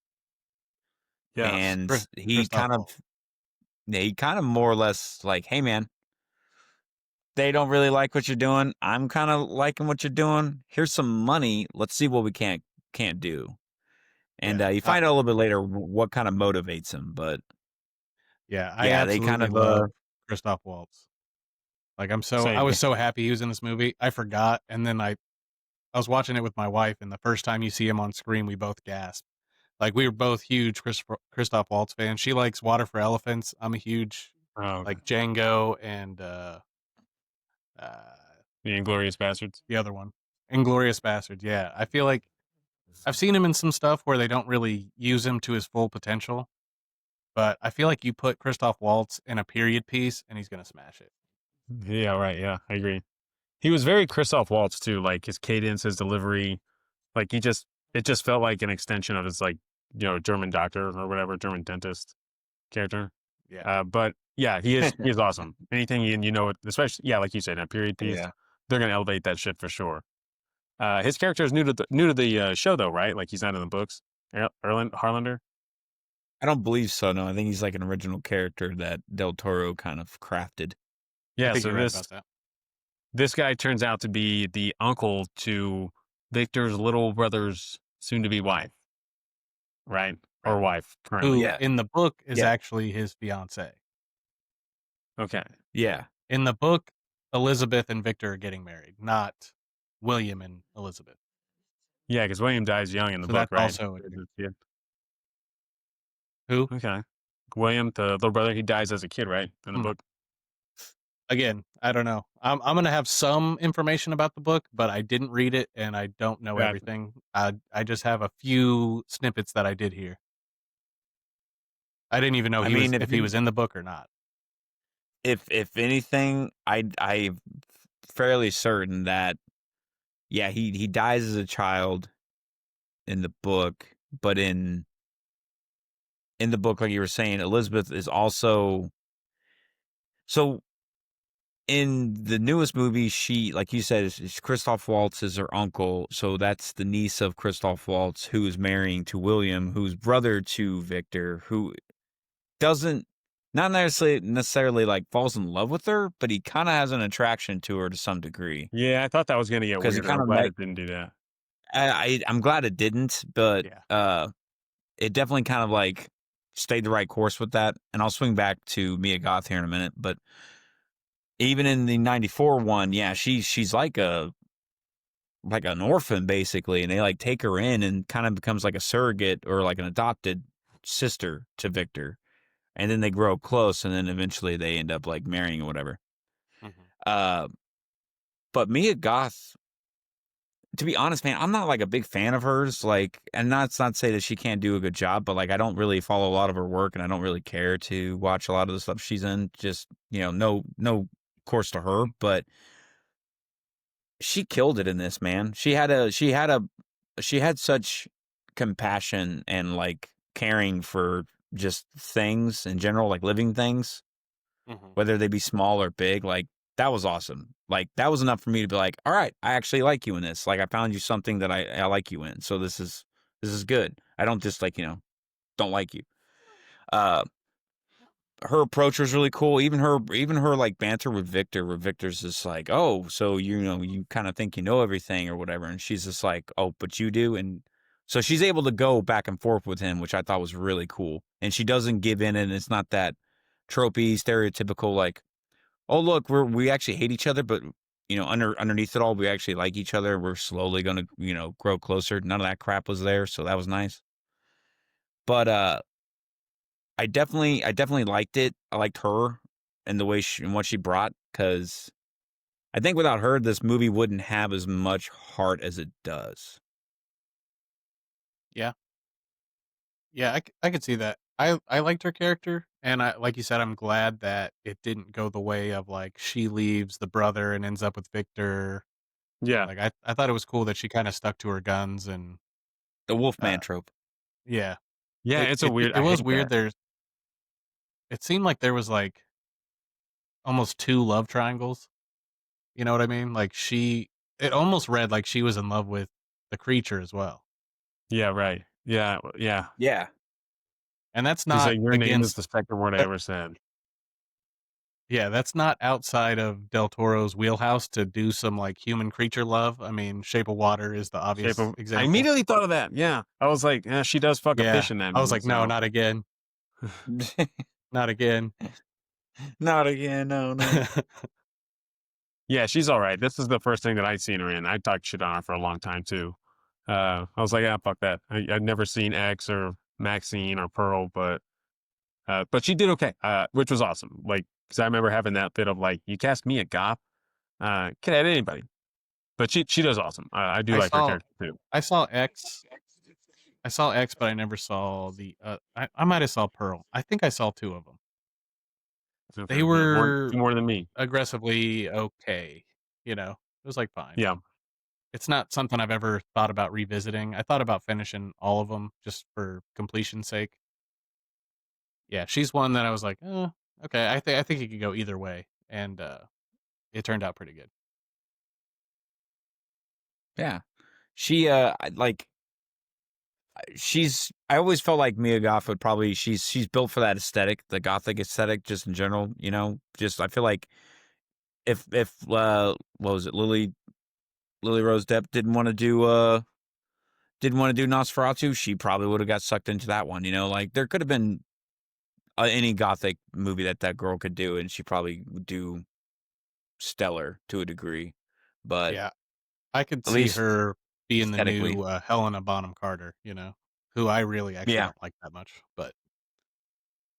Speaker 2: Yes,
Speaker 1: and
Speaker 3: Christoph Waltz.
Speaker 1: he kind of more or less like, hey man, they don't really like what you're doing. I'm kind of liking what you're doing. Here's some money. Let's see what we can't do. And
Speaker 3: Yeah.
Speaker 1: you find out a little bit later what kind of motivates him. But
Speaker 3: Yeah, I
Speaker 1: yeah, they kind
Speaker 3: absolutely
Speaker 1: of
Speaker 3: love Christoph Waltz. Like I
Speaker 2: same.
Speaker 3: was so happy he was in this movie. I forgot, and then I was watching it with my wife, and the first time you see him on screen, we both gasped. Like we were both huge Christoph Waltz fans. She likes Water for Elephants. I'm a huge
Speaker 2: Oh, okay.
Speaker 3: like Django and uh
Speaker 2: The Inglorious Bastards.
Speaker 3: the other one, Inglorious Bastard. Yeah, I feel like I've seen him in some stuff where they don't really use him to his full potential, but I feel like you put Christoph Waltz in a period piece, and he's gonna smash it.
Speaker 2: Yeah, right. Yeah, I agree. He was very Christoph Waltz too, like his cadence, his delivery. Like it just felt like an extension of his like German doctor or whatever, German dentist character.
Speaker 3: Yeah.
Speaker 2: But yeah, he is awesome. Anything you know, especially like you said, in a period piece,
Speaker 1: Yeah.
Speaker 2: they're gonna elevate that shit for sure. His character is new to the show though, right? Like he's not in the books. Harlander.
Speaker 1: I don't believe so. No, I think he's like an original character that Del Toro kind of crafted.
Speaker 3: I
Speaker 2: Yeah.
Speaker 3: think
Speaker 2: So
Speaker 3: you're right
Speaker 2: this
Speaker 3: about that.
Speaker 2: this guy turns out to be the uncle to Victor's little brother's soon-to-be wife, right? Or
Speaker 3: Right.
Speaker 2: wife currently.
Speaker 3: Who
Speaker 1: Yeah.
Speaker 3: in the book is
Speaker 1: Yeah.
Speaker 3: actually his fiance.
Speaker 2: Okay.
Speaker 1: Yeah.
Speaker 3: In the book, Elizabeth and Victor are getting married, not William and Elizabeth.
Speaker 2: Yeah, because William dies young in the
Speaker 3: So
Speaker 2: book,
Speaker 3: that's
Speaker 2: right?
Speaker 3: also a
Speaker 2: Yeah.
Speaker 3: who?
Speaker 2: Okay. William, the little brother, he dies as a kid, right? In the
Speaker 3: Hmm.
Speaker 2: book.
Speaker 3: Again, I don't know. I'm gonna have some information about the book, but I didn't read it and I don't know
Speaker 2: Got
Speaker 3: everything. I just have a few snippets that I did hear. I didn't even know
Speaker 1: I mean,
Speaker 3: if he was in the book or not.
Speaker 1: if anything, I'm fairly certain that yeah, he dies as a child in the book, but in the book, like you were saying, Elizabeth is also so in the newest movie, she, like you said, is Christoph Waltz is her uncle. So that's the niece of Christoph Waltz, who is marrying to William, who's brother to Victor, who doesn't not necessarily like falls in love with her, but he kind of has an attraction to her to some degree
Speaker 2: Yeah, I thought that was gonna get
Speaker 1: because he
Speaker 2: weirder.
Speaker 1: kind
Speaker 2: I'm
Speaker 1: of
Speaker 2: glad
Speaker 1: met.
Speaker 2: it didn't do that.
Speaker 1: I'm glad it didn't, but
Speaker 3: Yeah.
Speaker 1: it definitely kind of like stayed the right course with that. And I'll swing back to Mia Goth here in a minute, but even in the '94 one, yeah, she's like an orphan basically, and they like take her in and kind of becomes like a surrogate or like an adopted sister to Victor, and then they grow close, and then eventually they end up like marrying or whatever.
Speaker 3: Mm-hmm.
Speaker 1: Uh, but Mia Goth, to be honest, man, I'm not like a big fan of hers. Like, and that's not to say that she can't do a good job, but like I don't really follow a lot of her work, and I don't really care to watch a lot of the stuff she's in. Just no course to her, but she killed it in this, man. She had such compassion and like caring for just things in general, like living things,
Speaker 3: Mm-hmm.
Speaker 1: whether they be small or big. Like that was awesome. Like that was enough for me to be like, all right, I actually like you in this. Like I found you something that I like you in. So this is good. I don't just like, don't like you. Uh her approach was really cool. Even her like banter with Victor, where Victor's just like, oh, so you kind of think you know everything or whatever. And she's just like, oh, but you do. And so she's able to go back and forth with him, which I thought was really cool. And she doesn't give in, and it's not that tropey, stereotypical, like, oh, look, we actually hate each other, but underneath it all, we actually like each other. We're slowly gonna, grow closer. None of that crap was there. So that was nice. But I definitely liked it. I liked her and the way and what she brought, because I think without her, this movie wouldn't have as much heart as it does.
Speaker 3: Yeah. Yeah, I could see that. I liked her character, and I like you said, I'm glad that it didn't go the way of like she leaves the brother and ends up with Victor.
Speaker 2: Yeah.
Speaker 3: Like I thought it was cool that she kind of stuck to her guns and
Speaker 1: The Wolfman
Speaker 3: uh
Speaker 1: trope.
Speaker 3: yeah.
Speaker 2: Yeah, it's a weird.
Speaker 3: It
Speaker 2: I
Speaker 3: was
Speaker 2: hate
Speaker 3: weird.
Speaker 2: that.
Speaker 3: It seemed like there was like almost two love triangles. You know what I mean? Like it almost read like she was in love with the creature as well.
Speaker 2: Yeah, right. Yeah, yeah.
Speaker 1: Yeah.
Speaker 3: And that's
Speaker 2: He's like,
Speaker 3: not
Speaker 2: your name is
Speaker 3: against
Speaker 2: the second word I
Speaker 3: that,
Speaker 2: ever said.
Speaker 3: yeah, that's not outside of Del Toro's wheelhouse to do some like human creature love. I mean, Shape of Water is the
Speaker 2: Shape
Speaker 3: obvious
Speaker 2: of. I
Speaker 3: example.
Speaker 2: immediately thought of that. Yeah, I was like, she does fuck a
Speaker 3: Yeah.
Speaker 2: fish in that
Speaker 3: I was
Speaker 2: movie.
Speaker 3: like, no,
Speaker 2: So
Speaker 3: not again. Not again.
Speaker 1: Not again. No, no.
Speaker 2: yeah, she's all right. This is the first thing that I'd seen her in. I talked shit on her for a long time too. I was like, yeah, fuck that. I'd never seen X or Maxine or Pearl, but she did okay, which was awesome. Like, because I remember having that bit of like, you cast me a goth, can add anybody, but she does awesome. I do
Speaker 3: I
Speaker 2: like her
Speaker 3: saw
Speaker 2: character too.
Speaker 3: I saw X. I saw X, but I never saw the I might have saw Pearl. I think I saw two of them.
Speaker 2: Okay,
Speaker 3: They
Speaker 2: yeah,
Speaker 3: were
Speaker 2: two more than me.
Speaker 3: aggressively okay, It was, like, fine.
Speaker 2: Yeah,
Speaker 3: It's not something I've ever thought about revisiting. I thought about finishing all of them just for completion's sake. Yeah, she's one that I was like, okay. I think it could go either way, and it turned out pretty good.
Speaker 1: Yeah. She like I always felt like Mia Goth would probably she's built for that aesthetic, the gothic aesthetic just in general, you know. Just I feel like if what was it, Lily Rose Depp didn't want to do Nosferatu, she probably would have got sucked into that one, you know. Like there could have been any gothic movie that girl could do, and she probably would do stellar to a degree. But
Speaker 3: Yeah, I could
Speaker 1: at
Speaker 3: see
Speaker 1: least
Speaker 3: her being the
Speaker 1: aesthetically,
Speaker 3: new Helena Bonham Carter. Who I really actually
Speaker 1: yeah,
Speaker 3: don't like that much, but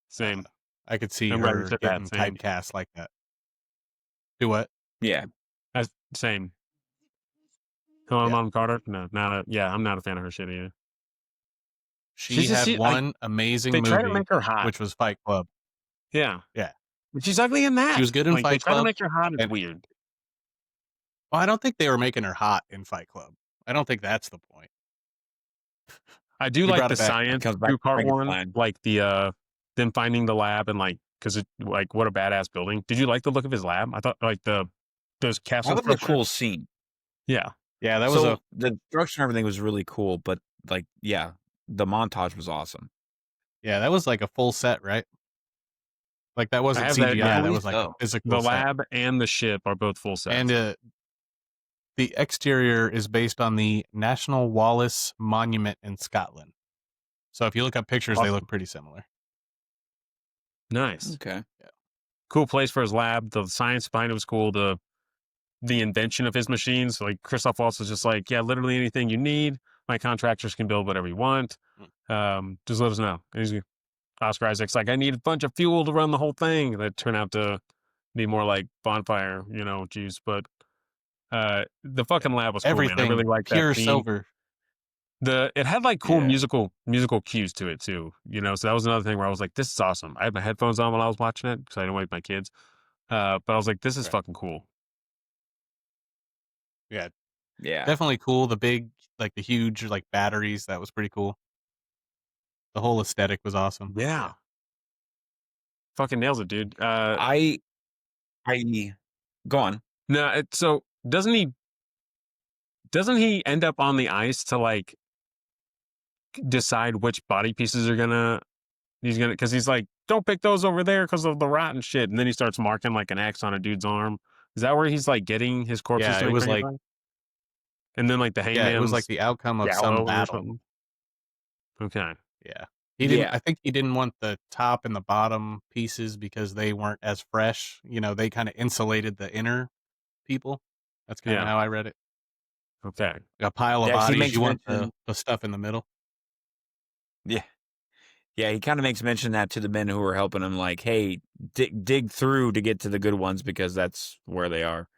Speaker 2: Same.
Speaker 3: I could see
Speaker 2: I'm glad you
Speaker 3: her
Speaker 2: said that.
Speaker 3: getting
Speaker 2: Same.
Speaker 3: typecast like that. Do what?
Speaker 1: yeah.
Speaker 2: Same. Hello,
Speaker 3: Yeah,
Speaker 2: Mom Carter. No, not a. Yeah, I'm not a fan of her shit either.
Speaker 3: she had
Speaker 2: Like
Speaker 3: one amazing
Speaker 2: they try to
Speaker 3: movie,
Speaker 2: make her hot.
Speaker 3: which was Fight Club.
Speaker 2: Yeah,
Speaker 3: Yeah,
Speaker 2: but she's ugly in
Speaker 3: she
Speaker 2: that.
Speaker 3: was good in
Speaker 2: Like they
Speaker 3: Fight
Speaker 2: try to
Speaker 3: Club,
Speaker 2: make her hot. It's
Speaker 3: and
Speaker 2: weird.
Speaker 3: well, I don't think they were making her hot in Fight Club. I don't think that's the point.
Speaker 2: I do
Speaker 3: You
Speaker 2: like
Speaker 3: brought
Speaker 2: the
Speaker 3: it back now.
Speaker 1: It
Speaker 2: science
Speaker 1: comes back
Speaker 2: through
Speaker 1: to
Speaker 2: part one,
Speaker 1: Frankenstein.
Speaker 2: like the them finding the lab and like because it like what a badass building. Did you like the look of his lab? I thought like those
Speaker 1: That
Speaker 2: castle
Speaker 1: was a
Speaker 2: structures.
Speaker 1: cool scene.
Speaker 2: Yeah,
Speaker 3: Yeah, that was
Speaker 1: So
Speaker 3: a
Speaker 1: the structure and everything was really cool, but like, yeah, the montage was awesome.
Speaker 3: that was like a full set, right? Like that
Speaker 2: I
Speaker 3: wasn't
Speaker 2: have that.
Speaker 1: I
Speaker 3: CGI.
Speaker 2: Yeah,
Speaker 3: That
Speaker 1: believe
Speaker 3: was like a
Speaker 1: so.
Speaker 3: physical
Speaker 2: the
Speaker 3: set,
Speaker 2: lab and the ship are both full
Speaker 3: and
Speaker 2: sets.
Speaker 3: the exterior is based on the National Wallace Monument in Scotland. So if you look up pictures, they look
Speaker 2: Awesome.
Speaker 3: pretty similar.
Speaker 2: Nice.
Speaker 1: Okay.
Speaker 3: Yeah.
Speaker 2: Cool place for his lab. The science behind it was cool. The invention of his machines. Like Christoph Waltz was just like, yeah, literally anything you need. My contractors can build whatever you want. Just let us know. And he's Oscar Isaac's like, I need a bunch of fuel to run the whole thing. That turned out to be more like bonfire, juice. But the
Speaker 3: Yeah.
Speaker 2: fucking lab was cool, man. I really
Speaker 3: Everything
Speaker 2: liked that
Speaker 3: pure
Speaker 2: theme.
Speaker 3: silver.
Speaker 2: It had like cool
Speaker 1: Yeah.
Speaker 2: musical cues to it too. So that was another thing where I was like, this is awesome. I had my headphones on while I was watching it because I didn't wake my kids. But I was like, this is
Speaker 3: Right.
Speaker 2: fucking cool.
Speaker 3: Yeah,
Speaker 1: Yeah.
Speaker 3: definitely cool. The huge like batteries. That was pretty cool. The whole aesthetic was awesome.
Speaker 2: Yeah. Fucking nails it, dude.
Speaker 1: I I go on.
Speaker 2: No, so doesn't he end up on the ice to like decide which body pieces because he's like, don't pick those over there because of the rotten shit, and then he starts marking like an X on a dude's arm. Is that where he's like getting his corpses
Speaker 3: Yeah,
Speaker 2: to
Speaker 3: it
Speaker 2: make
Speaker 3: was like
Speaker 2: Frankenstein? And then like the
Speaker 3: it was like
Speaker 2: hangman's
Speaker 3: the outcome of some
Speaker 2: gallows or
Speaker 3: battle.
Speaker 2: something. Okay.
Speaker 3: Yeah.
Speaker 1: Yeah.
Speaker 3: I think he didn't want the top and the bottom pieces because they weren't as fresh. They kind of insulated the inner people. That's kind of
Speaker 2: Yeah.
Speaker 3: how I read it.
Speaker 2: Okay.
Speaker 3: Like a pile of
Speaker 1: Yeah, 'cause he
Speaker 3: bodies.
Speaker 1: makes
Speaker 3: You want
Speaker 1: mention.
Speaker 3: the stuff in the middle.
Speaker 1: Yeah. Yeah, he kind of makes mention that to the men who are helping him, like, hey, dig through to get to the good ones because that's where they are.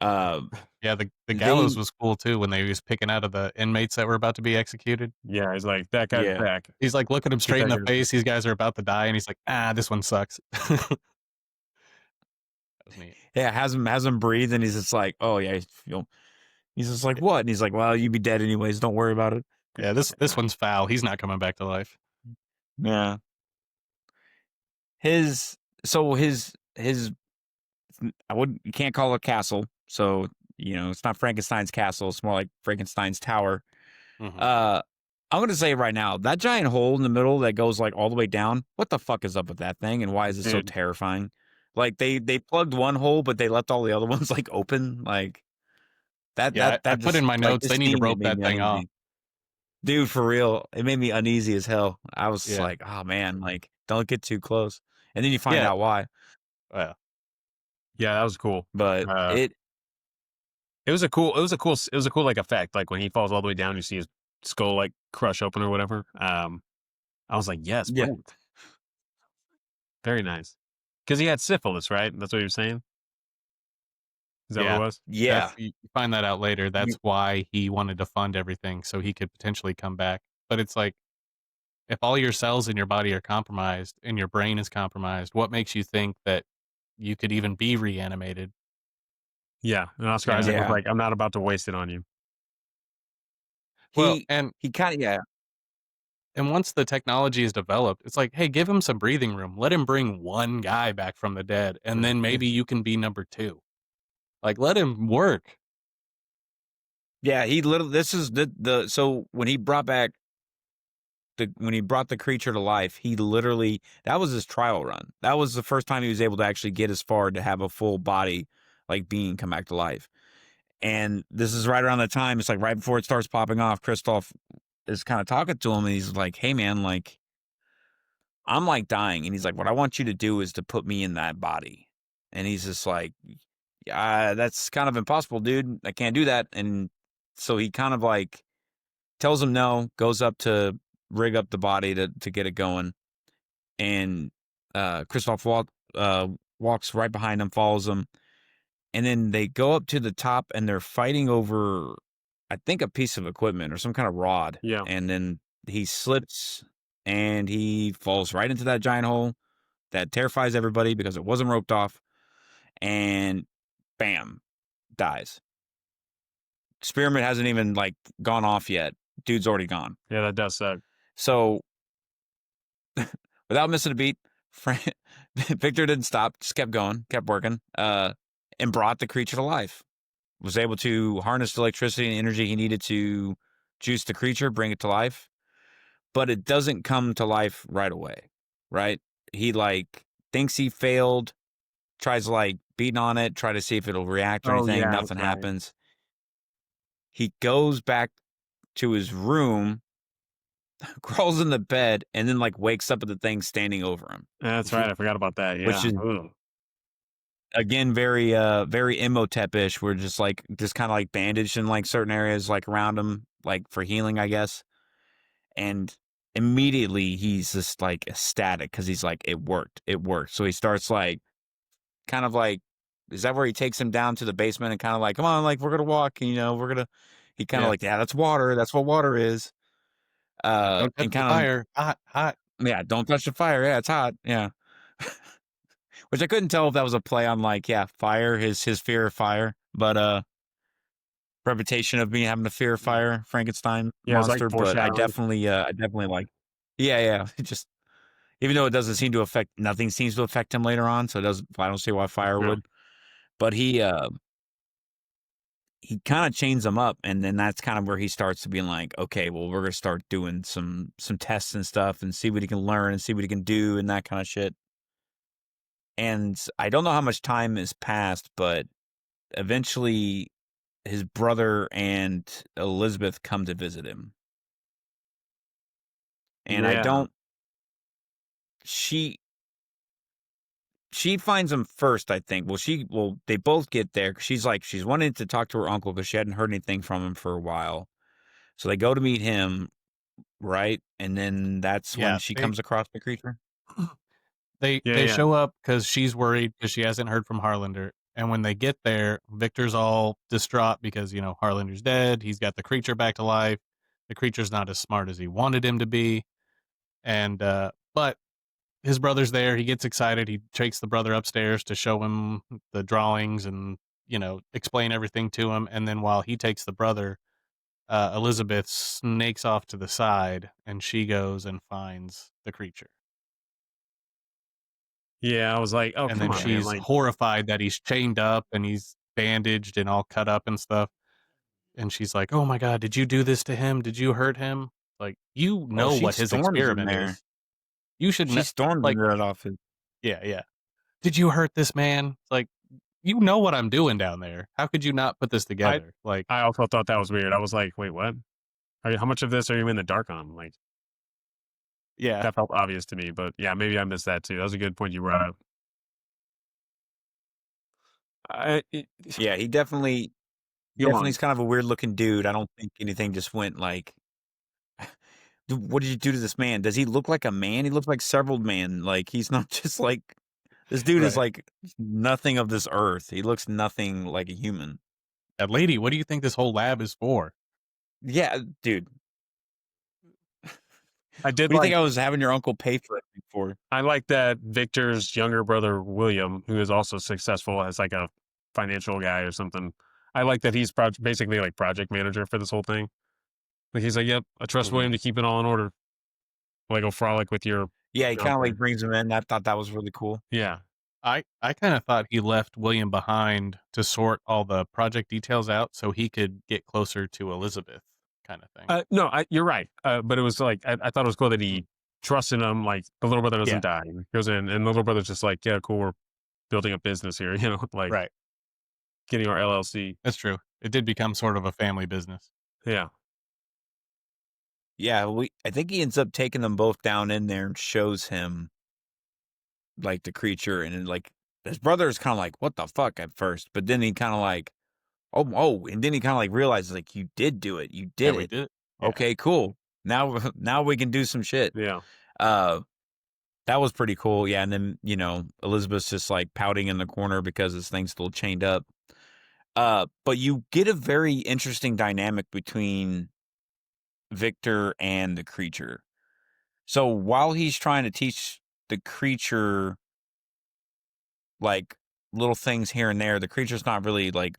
Speaker 1: Um,
Speaker 3: Yeah, the gallows
Speaker 1: they,
Speaker 3: was cool too when they was picking out of the inmates that were about to be executed.
Speaker 2: Yeah, he's like, that guy's
Speaker 1: yeah,
Speaker 2: back.
Speaker 3: He's like looking him
Speaker 2: Get
Speaker 3: straight in
Speaker 2: that
Speaker 3: the
Speaker 2: guy back.
Speaker 3: face. These guys are about to die, and he's like, this one sucks. That was neat.
Speaker 1: yeah, has him breathe, and he's just like, oh yeah, he's just like,
Speaker 3: Yeah,
Speaker 1: what? And he's like, well, you'd be dead anyways. Don't worry about it.
Speaker 3: yeah. This
Speaker 1: Yeah,
Speaker 3: one's foul. He's not coming back to life.
Speaker 1: yeah. His so his you can't call it a castle, so it's not Frankenstein's castle. It's more like Frankenstein's tower.
Speaker 3: Hmm.
Speaker 1: Uh, I'm gonna say right now that giant hole in the middle that goes like all the way down. What the fuck is up with that thing, and why is it so
Speaker 2: Dude,
Speaker 1: terrifying? Like they plugged one hole, but they left all the other ones like open. Like that
Speaker 3: Yeah,
Speaker 1: that
Speaker 3: I
Speaker 1: that
Speaker 3: put in
Speaker 1: just
Speaker 3: my
Speaker 1: like
Speaker 3: notes.
Speaker 1: this
Speaker 3: They need to
Speaker 1: scene, it
Speaker 3: rope
Speaker 1: made
Speaker 3: that
Speaker 1: me
Speaker 3: thing off.
Speaker 1: uneasy, dude. For real, it made me uneasy as hell. I was
Speaker 3: Yeah,
Speaker 1: like, oh man, like don't get too close, and then you find
Speaker 3: yeah.
Speaker 1: out why.
Speaker 3: Well,
Speaker 2: yeah, that was cool.
Speaker 1: But
Speaker 2: Uh, it was a cool like effect. Like when he falls all the way down, you see his skull like crush open or whatever. I was like, yes,
Speaker 1: yeah,
Speaker 2: brilliant. Very nice. Because he had syphilis, right? That's what you were saying? Is that what it
Speaker 3: yeah.
Speaker 2: was?
Speaker 1: yeah,
Speaker 3: You find that out later.
Speaker 1: you,
Speaker 3: That's why he wanted to fund everything so he could potentially come back. But it's like if all your cells in your body are compromised and your brain is compromised, what makes you think that you could even be reanimated?
Speaker 2: Yeah. And Oscar
Speaker 3: You know.
Speaker 2: Isaac was
Speaker 1: yeah.
Speaker 2: like, I'm not about to waste it on you.
Speaker 3: Well,
Speaker 1: He
Speaker 3: and
Speaker 1: he kind of yeah.
Speaker 3: And once the technology is developed, it's like, hey, give him some breathing room. Let him bring one guy back from the dead, and then maybe you can be number two. Like, let him work.
Speaker 1: Yeah, he literally. This is the so when he brought back when he brought the creature to life, he literally that was his trial run. That was the first time he was able to actually get as far to have a full body like being come back to life. And this is right around the time. It's like right before it starts popping off. Christoph is kind of talking to him, and he's like, "Hey, man, like I'm like dying," and he's like, "What I want you to do is to put me in that body." And he's just like, "Yeah, that's kind of impossible, dude. I can't do that." And so he kind of like tells him no, goes up to rig up the body to get it going, and Christoph walks right behind him, follows him, and then they go up to the top and they're fighting over, I think, a piece of equipment or some kind of rod,
Speaker 2: Yeah.
Speaker 1: and then he slips and he falls right into that giant hole that terrifies everybody because it wasn't roped off, and bam, dies. Experiment hasn't even like gone off yet. Dude's already gone.
Speaker 2: Yeah, that does suck.
Speaker 1: So without missing a beat, Victor didn't stop, just kept going, kept working, and brought the creature to life. Was able to harness the electricity and energy he needed to juice the creature, bring it to life. But it doesn't come to life right away, right? He like thinks he failed, tries like beating on it, try to see if it'll react or
Speaker 2: Oh
Speaker 1: anything.
Speaker 2: yeah, that's
Speaker 1: Nothing
Speaker 2: right.
Speaker 1: happens. He goes back to his room, crawls in the bed, and then like wakes up at the thing standing over him,
Speaker 2: That's right. I forgot about that.
Speaker 1: which
Speaker 2: Yeah.
Speaker 1: is
Speaker 2: Ugh.
Speaker 1: again very Imhotep-ish. We're just kind of like bandaged in like certain areas like around him, like for healing, I guess. And immediately he's just like ecstatic because he's like, it worked. So he starts like kind of like, is that where he takes him down to the basement and kind of like, come on, like we're gonna walk, and, we're gonna. He kind of
Speaker 3: Yeah.
Speaker 1: like, yeah, that's water. That's what water is.
Speaker 3: Don't touch
Speaker 1: And
Speaker 3: the
Speaker 1: kind
Speaker 3: fire. Hot, hot.
Speaker 1: of, yeah, don't touch the fire. Yeah, it's hot. Yeah. Which I couldn't tell if that was a play on like, yeah, fire, his fear of fire, but reputation of me having a fear of
Speaker 3: Mm.
Speaker 1: fire, Frankenstein
Speaker 2: Yeah, it's like
Speaker 1: monster. But
Speaker 2: foreshadowing.
Speaker 1: I definitely like, yeah. It just even though it doesn't seem to affect, nothing seems to affect him later on. So it doesn't. I don't see why fire
Speaker 2: Yeah.
Speaker 1: would. But he kind of chains them up, and then that's kind of where he starts to be like, okay, well, we're gonna start doing some tests and stuff, and see what he can learn, and see what he can do, and that kind of shit. And I don't know how much time has passed, but eventually his brother and Elizabeth come to visit him. And I
Speaker 2: Yeah.
Speaker 1: don't she she finds him first, I think. Well, they both get there 'cause she's wanting to talk to her uncle because she hadn't heard anything from him for a while. So they go to meet him, right? And then that's when
Speaker 3: Yeah.
Speaker 1: she
Speaker 3: They
Speaker 1: comes across the creature.
Speaker 3: they
Speaker 2: Yeah.
Speaker 3: they
Speaker 2: Yeah.
Speaker 3: show up because she's worried because she hasn't heard from Harlander. And when they get there, Victor's all distraught because, Harlander's dead. He's got the creature back to life. The creature's not as smart as he wanted him to be. And but his brother's there. He gets excited. He takes the brother upstairs to show him the drawings and, explain everything to him. And then while he takes the brother, Elizabeth snakes off to the side and she goes and finds the creature.
Speaker 2: Yeah, I was like, oh,
Speaker 3: And
Speaker 2: come
Speaker 3: then
Speaker 2: on, man.
Speaker 3: she's
Speaker 2: Like,
Speaker 3: horrified that he's chained up and he's bandaged and all cut up and stuff. And she's like, "Oh my god, did you do this to him? Did you hurt him?" Like, you
Speaker 1: Oh,
Speaker 3: know
Speaker 1: she
Speaker 3: what his
Speaker 1: storms in
Speaker 3: experiment
Speaker 1: there.
Speaker 3: is. You should
Speaker 1: She
Speaker 3: know.
Speaker 1: storms
Speaker 3: Like,
Speaker 1: into that office.
Speaker 3: yeah, yeah. Did you hurt this man? It's like, you know what I'm doing down there. How could you not put this
Speaker 2: I
Speaker 3: together? Like,
Speaker 2: I also thought that was weird. I was like, wait, what? How much of this are you in the dark on? Like,
Speaker 3: yeah,
Speaker 2: that felt obvious to me, but yeah, maybe I missed that too. That was a good point you brought up. I, it,
Speaker 1: Yeah, he definitely
Speaker 2: Go
Speaker 1: definitely
Speaker 2: on.
Speaker 1: is kind of a weird looking dude. I don't think anything just went like, What did you do to this man? Does he look like a man? He looks like several man. Like he's not just like this dude is
Speaker 3: right.
Speaker 1: like nothing of this earth. He looks nothing like a human.
Speaker 3: Lady, what do you think this whole lab is for?
Speaker 1: Yeah, dude.
Speaker 2: I
Speaker 1: What
Speaker 2: did
Speaker 1: do you think
Speaker 2: like
Speaker 1: I was having your uncle pay for it for?
Speaker 2: I like that Victor's younger brother William, who is also successful as like a financial guy or something. I like that he's basically like project manager for this whole thing. Like he's like, yep, I trust
Speaker 1: Mhm.
Speaker 2: William to keep it all in order. like go frolic with your
Speaker 1: Yeah, he kind of like
Speaker 2: fiance.
Speaker 1: brings him in. I thought that was really cool.
Speaker 2: Yeah.
Speaker 3: I kind of thought he left William behind to sort all the project details out so he could get closer to Elizabeth, kind of thing.
Speaker 2: No, you're right. But it was like I thought it was cool that
Speaker 3: Mm.
Speaker 2: he trusted him. Like the little brother
Speaker 3: Yeah,
Speaker 2: doesn't die. He goes in, and the little brother's just like, yeah, cool. We're building a business here. Like
Speaker 3: right.
Speaker 2: getting our LLC.
Speaker 3: That's true. It did become sort of a family business.
Speaker 2: Yeah.
Speaker 1: Yeah, I think he ends up taking them both down in there and shows him like the creature, and then, like his brother is kind of like, "What the fuck?" at first, but then he kind of like, "Oh," and then he kind of like realizes like, "You did do it. You
Speaker 3: Yeah,
Speaker 1: did
Speaker 3: we
Speaker 1: it.
Speaker 3: did it. Yeah.
Speaker 1: Okay, cool. Now, now we can do some shit."
Speaker 2: Yeah.
Speaker 1: Uh, that was pretty cool. Yeah, and then Elizabeth's just like pouting in the corner because this thing's still chained up. But you get a very interesting dynamic between Victor and the creature. So while he's trying to teach the creature like little things here and there, the creature's not really like,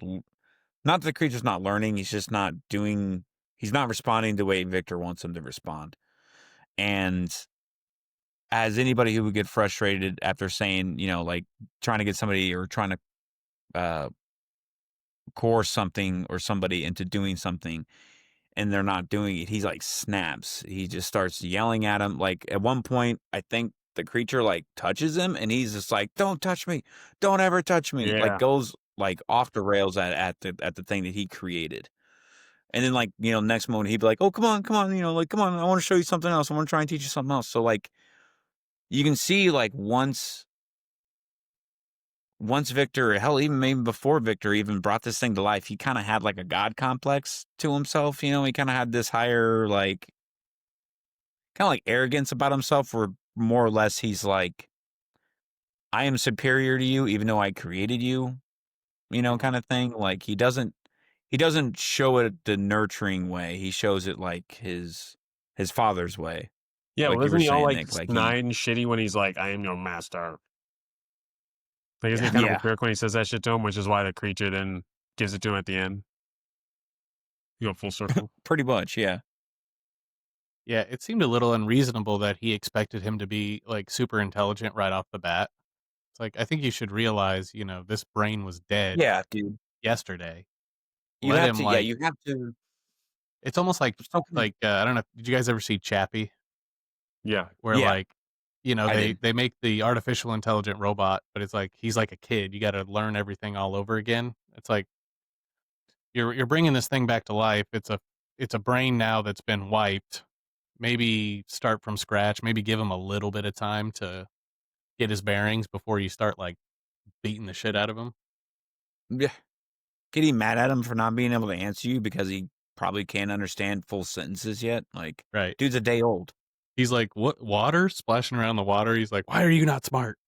Speaker 1: not that the creature's not learning, he's just not doing, he's not responding the way Victor wants him to respond. And as anybody who would get frustrated after saying, like trying to get somebody or trying to uh, coerce something or somebody into doing something and they're not doing it, he's like snaps. He just starts yelling at him. Like at one point, I think the creature like touches him and he's just like, "Don't touch me. Don't ever touch me." Like
Speaker 2: Yeah.
Speaker 1: goes like off the rails at the thing that he created. And then like, next moment he'd be like, "Oh, come on, like come on, I want to show you something else. I want to try and teach you something else." So like you can see like once Victor, hell, even maybe before Victor even brought this thing to life, he kind of had like a god complex to himself. He kind of had this higher, like, kind of like arrogance about himself, where more or less he's like, I am superior to you, even though I created you,
Speaker 3: Mhm.
Speaker 1: kind of thing. Like he doesn't show it the nurturing way. He shows it like his father's way,
Speaker 2: Yeah.
Speaker 1: like
Speaker 2: Well,
Speaker 1: you were
Speaker 2: isn't he all
Speaker 1: saying,
Speaker 2: like
Speaker 1: Nick. Like he,
Speaker 2: snide and shitty when he's like, I am your master? Like, isn't he kind of a
Speaker 1: yeah,
Speaker 2: jerk when he says that shit to him, which is why the creature then gives it to him at the end? You go full circle.
Speaker 1: pretty much, yeah.
Speaker 3: Yeah, it seemed a little unreasonable that he expected him to be like super intelligent right off the bat. It's like I think you should realize, this brain was dead
Speaker 1: Yeah, dude.
Speaker 3: yesterday.
Speaker 1: You
Speaker 3: Let
Speaker 1: have
Speaker 3: him
Speaker 1: to, yeah,
Speaker 3: like
Speaker 1: you have to.
Speaker 3: it's almost like
Speaker 1: So kind of,
Speaker 3: I don't know, did you guys ever see Chappie?
Speaker 2: Yeah.
Speaker 3: Where
Speaker 1: yeah,
Speaker 3: like,
Speaker 1: I
Speaker 3: they
Speaker 1: did.
Speaker 3: they make the artificial intelligent robot, but it's like he's like a kid. You got to learn everything all over again. It's like you're bringing this thing back to life. It's a brain now that's been wiped. Maybe start from scratch. Maybe give him a little bit of time to get his bearings before you start like beating the shit out of him.
Speaker 1: Yeah. Getting mad at him for not being able to answer you because he probably can't understand full sentences yet. Like,
Speaker 3: Right.
Speaker 1: dude's a day old.
Speaker 3: He's like, "What water?" Splashing around the water. He's like, "Why are you not smart?"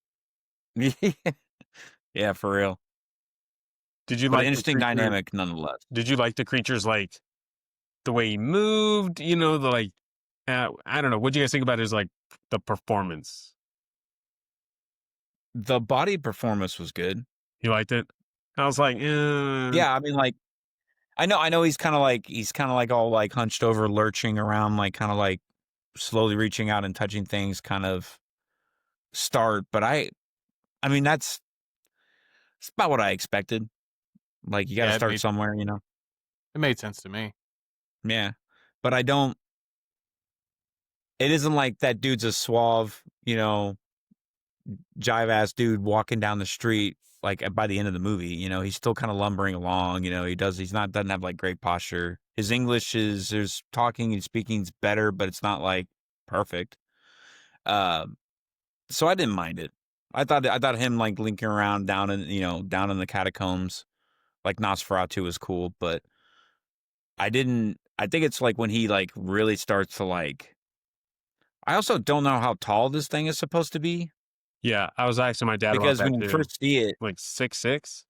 Speaker 1: Yeah, for real.
Speaker 2: Did you
Speaker 1: But an
Speaker 2: like the
Speaker 1: interesting
Speaker 2: creature?
Speaker 1: dynamic nonetheless.
Speaker 2: Did you like the creatures like the way he moved? The like, I don't know. What do you guys think about his like the performance?
Speaker 1: The body performance was good.
Speaker 2: You liked it? I was like,
Speaker 1: Yeah, I mean, like, I know he's kind of like all like hunched over, lurching around, like kind of like slowly reaching out and touching things, kind of start. But I mean, it's about what I expected. Like, you got to
Speaker 3: Yeah,
Speaker 1: start somewhere.
Speaker 3: it made sense to me.
Speaker 1: Yeah, but I don't. It isn't like that dude's a suave, jive ass dude walking down the street like by the end of the movie. He's still kind of lumbering along. Doesn't have like great posture. His English is, there's talking and speaking's better, but it's not like perfect. Um, so I didn't mind it. I thought him like linking around down in the catacombs like Nosferatu was cool, but I didn't. I think it's like when he like really starts to like. I also don't know how tall this thing is supposed to be.
Speaker 2: yeah. I was asking my dad about
Speaker 1: Because
Speaker 2: that
Speaker 1: when you
Speaker 2: too.
Speaker 1: first see it,
Speaker 2: Like 6'6".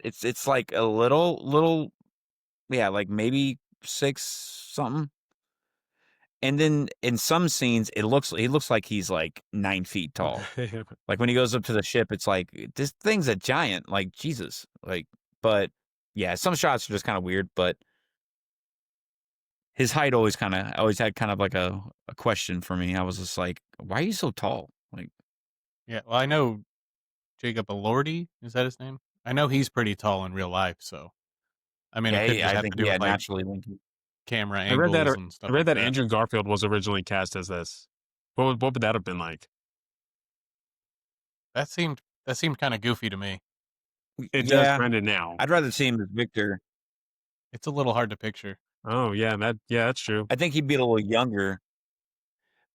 Speaker 1: it's like a little, yeah, like maybe six something. And then in some scenes, he looks like he's like 9 feet tall. Like when he goes up to the ship, it's like this thing's a giant. Like Jesus, like. But yeah, some shots are just kind of weird. But his height always had kind of like a question for me. I was just like, why are you so tall? Like,
Speaker 3: Yeah, well, I know Jacob Elordi, is that his name? I know he's pretty tall in real life, so I mean, it could just
Speaker 1: I
Speaker 3: have
Speaker 1: think
Speaker 3: to do with like
Speaker 1: naturally linking.
Speaker 3: camera
Speaker 2: I read that.
Speaker 3: angles and
Speaker 2: I
Speaker 3: stuff
Speaker 2: read
Speaker 3: like
Speaker 2: that
Speaker 3: that.
Speaker 2: Andrew Garfield was originally cast as this. What would that have been like?
Speaker 3: That seemed kind of goofy to me.
Speaker 2: It does
Speaker 1: Yeah,
Speaker 2: kind of now.
Speaker 1: I'd rather see him as Victor.
Speaker 3: It's a little hard to picture.
Speaker 2: Oh yeah, that's true.
Speaker 1: I think he'd be a little younger.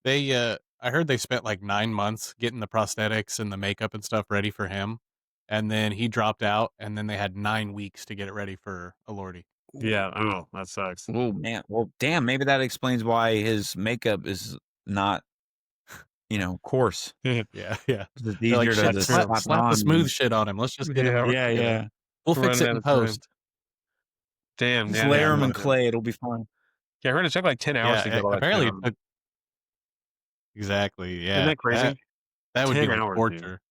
Speaker 3: I heard they spent like 9 months getting the prosthetics and the makeup and stuff ready for him, and then he dropped out, and then they had 9 weeks to get it ready for Elordi.
Speaker 2: Yeah. Oh, that sucks.
Speaker 1: Oh man. Well, damn. Maybe that explains why his makeup is not, coarse.
Speaker 2: yeah,
Speaker 3: Yeah, yeah.
Speaker 1: It's
Speaker 3: They're like,
Speaker 1: easier to
Speaker 3: shit,
Speaker 1: just
Speaker 3: slap
Speaker 1: slap it
Speaker 3: the
Speaker 1: on.
Speaker 3: smooth shit on him. Let's just get him.
Speaker 1: Yeah.
Speaker 3: We'll fix
Speaker 2: Running
Speaker 3: it
Speaker 2: out
Speaker 3: in
Speaker 2: of time.
Speaker 3: post.
Speaker 2: Damn.
Speaker 1: Just
Speaker 2: Yeah, they
Speaker 1: layer
Speaker 2: had
Speaker 1: him
Speaker 2: to
Speaker 1: in
Speaker 2: do that.
Speaker 1: clay. It'll be fine.
Speaker 2: Yeah, I heard it took like 10 hours to
Speaker 3: Yeah,
Speaker 2: get all that shit
Speaker 3: apparently it
Speaker 2: on.
Speaker 3: took exactly.
Speaker 2: Isn't
Speaker 3: Yeah,
Speaker 2: that crazy?
Speaker 3: that would be
Speaker 2: 10
Speaker 3: like
Speaker 2: hours, dude.
Speaker 3: torture.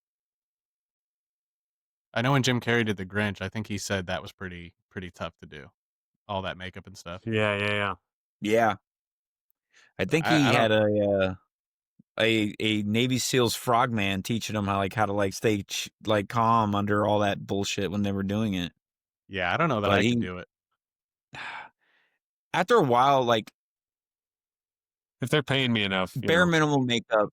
Speaker 3: I know when Jim Carrey did The Grinch, I think he said that was pretty tough to do, all that makeup and stuff.
Speaker 2: Yeah.
Speaker 1: Yeah. I think
Speaker 3: I
Speaker 1: he
Speaker 3: don't.
Speaker 1: had a Navy SEALs frogman teaching him how to stay calm under all that bullshit when they were doing it.
Speaker 3: Yeah, I don't know that
Speaker 1: But
Speaker 3: I could
Speaker 1: he,
Speaker 3: do it.
Speaker 1: after a while,
Speaker 2: If they're paying me enough,
Speaker 1: bare minimum makeup.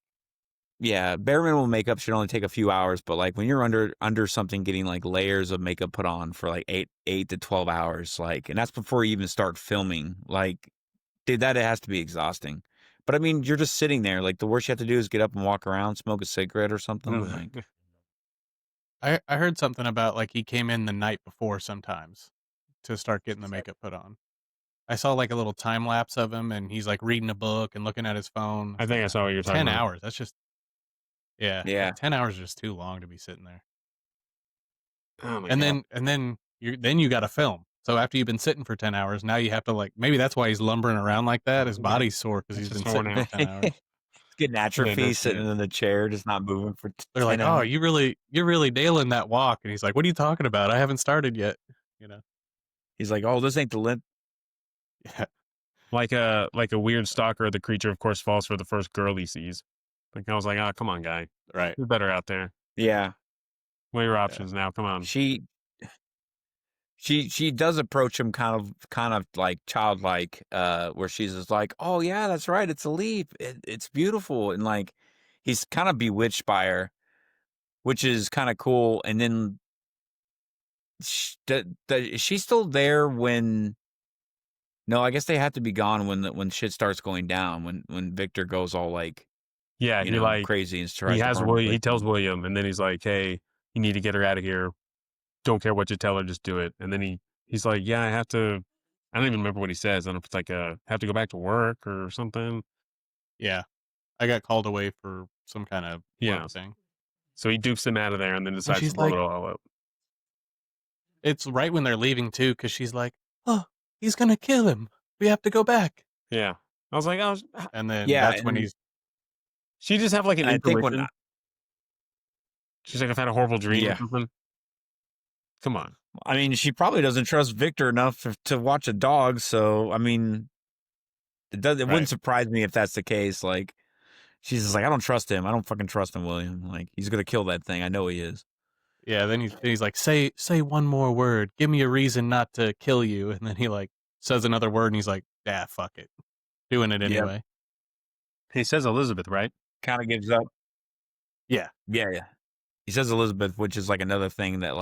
Speaker 1: Yeah, bare minimum makeup should only take a few hours, but when you're under something, getting layers of makeup put on for 8 to 12 hours, and that's before you even start filming. Dude, that it has to be exhausting. But I mean, you're just sitting there. The worst you have to do is get up and walk around, smoke a cigarette or something.
Speaker 3: I heard something about like he came in the night before sometimes to start getting the makeup put on. I saw like a little time lapse of him, and he's like reading a book and looking at his phone.
Speaker 2: I
Speaker 3: It's
Speaker 2: think
Speaker 3: like
Speaker 2: I saw what you're talking
Speaker 3: 10
Speaker 2: about.
Speaker 3: hours. That's just
Speaker 1: Yeah.
Speaker 3: like 10 hours is just too long to be sitting there.
Speaker 2: Oh my
Speaker 3: And
Speaker 2: god.
Speaker 3: then you got to film. So after you've been sitting for 10 hours, now you have to maybe that's why he's lumbering around like that. His body's sore because
Speaker 2: It's
Speaker 3: he's been
Speaker 2: just worn
Speaker 3: sitting for
Speaker 2: out.
Speaker 3: 10 hours.
Speaker 1: It's getting atrophy
Speaker 2: no
Speaker 1: sitting
Speaker 2: shit.
Speaker 1: in the chair, just not moving for
Speaker 3: They're
Speaker 1: 10
Speaker 3: like, "Oh,
Speaker 1: hours.
Speaker 3: you're really nailing that walk." And he's like, "What are you talking about? I haven't started yet." You know.
Speaker 1: He's like, oh, this ain't the limp.
Speaker 3: Yeah.
Speaker 2: Like a weird stalker, the creature of course falls for the first girl he sees. I was like, oh, come on, guy.
Speaker 3: Right.
Speaker 2: You're better out there.
Speaker 1: Yeah.
Speaker 2: Weigh your options now. Come on.
Speaker 1: She does approach him kind of childlike, where she's just like, oh yeah, that's right, it's a leap, it's beautiful, and he's kind of bewitched by her, which is kind of cool. And then is she still there when? No, I guess they have to be gone when shit starts going down, when Victor goes all
Speaker 2: Yeah, he
Speaker 1: crazy and
Speaker 2: he
Speaker 1: tries to
Speaker 2: has
Speaker 1: burn the
Speaker 2: William. He
Speaker 1: place
Speaker 2: tells
Speaker 1: down.
Speaker 2: William, and then he's like, hey, you need to get her out of here. Don't care what you tell her, just do it. And then he's like, yeah, I have to. I don't even remember what he says. I don't know if it's have to go back to work or something.
Speaker 3: Yeah. I got called away for some kind of work thing.
Speaker 2: So he dupes him out of there and then decides
Speaker 3: she's
Speaker 2: to blow
Speaker 3: like-
Speaker 2: it all up.
Speaker 3: It's right when they're leaving too, because she's like, "Oh, he's gonna kill him. We have to go back."
Speaker 2: Yeah. I was like, oh,
Speaker 3: And then
Speaker 1: Yeah,
Speaker 3: that's when he's
Speaker 2: she just have an
Speaker 1: And I think when
Speaker 2: intermission. She's like, I've had a horrible dream or
Speaker 1: Yeah.
Speaker 2: something. Come on.
Speaker 1: I mean, she probably doesn't trust Victor enough to watch a dog. So I mean, it
Speaker 3: Right.
Speaker 1: wouldn't surprise me if that's the case. She's just like, I don't trust him. I don't fucking trust him, William. He's gonna kill that thing. I know he is.
Speaker 3: Yeah, then he's like, say one more word. Give me a reason not to kill you. And then he says another word, and he's like, yeah, fuck it. Doing it
Speaker 1: Yep.
Speaker 3: anyway.
Speaker 2: He says Elizabeth, right?
Speaker 1: Kind of gives up.
Speaker 3: Yeah.
Speaker 1: Yeah. He says Elizabeth, which is another thing that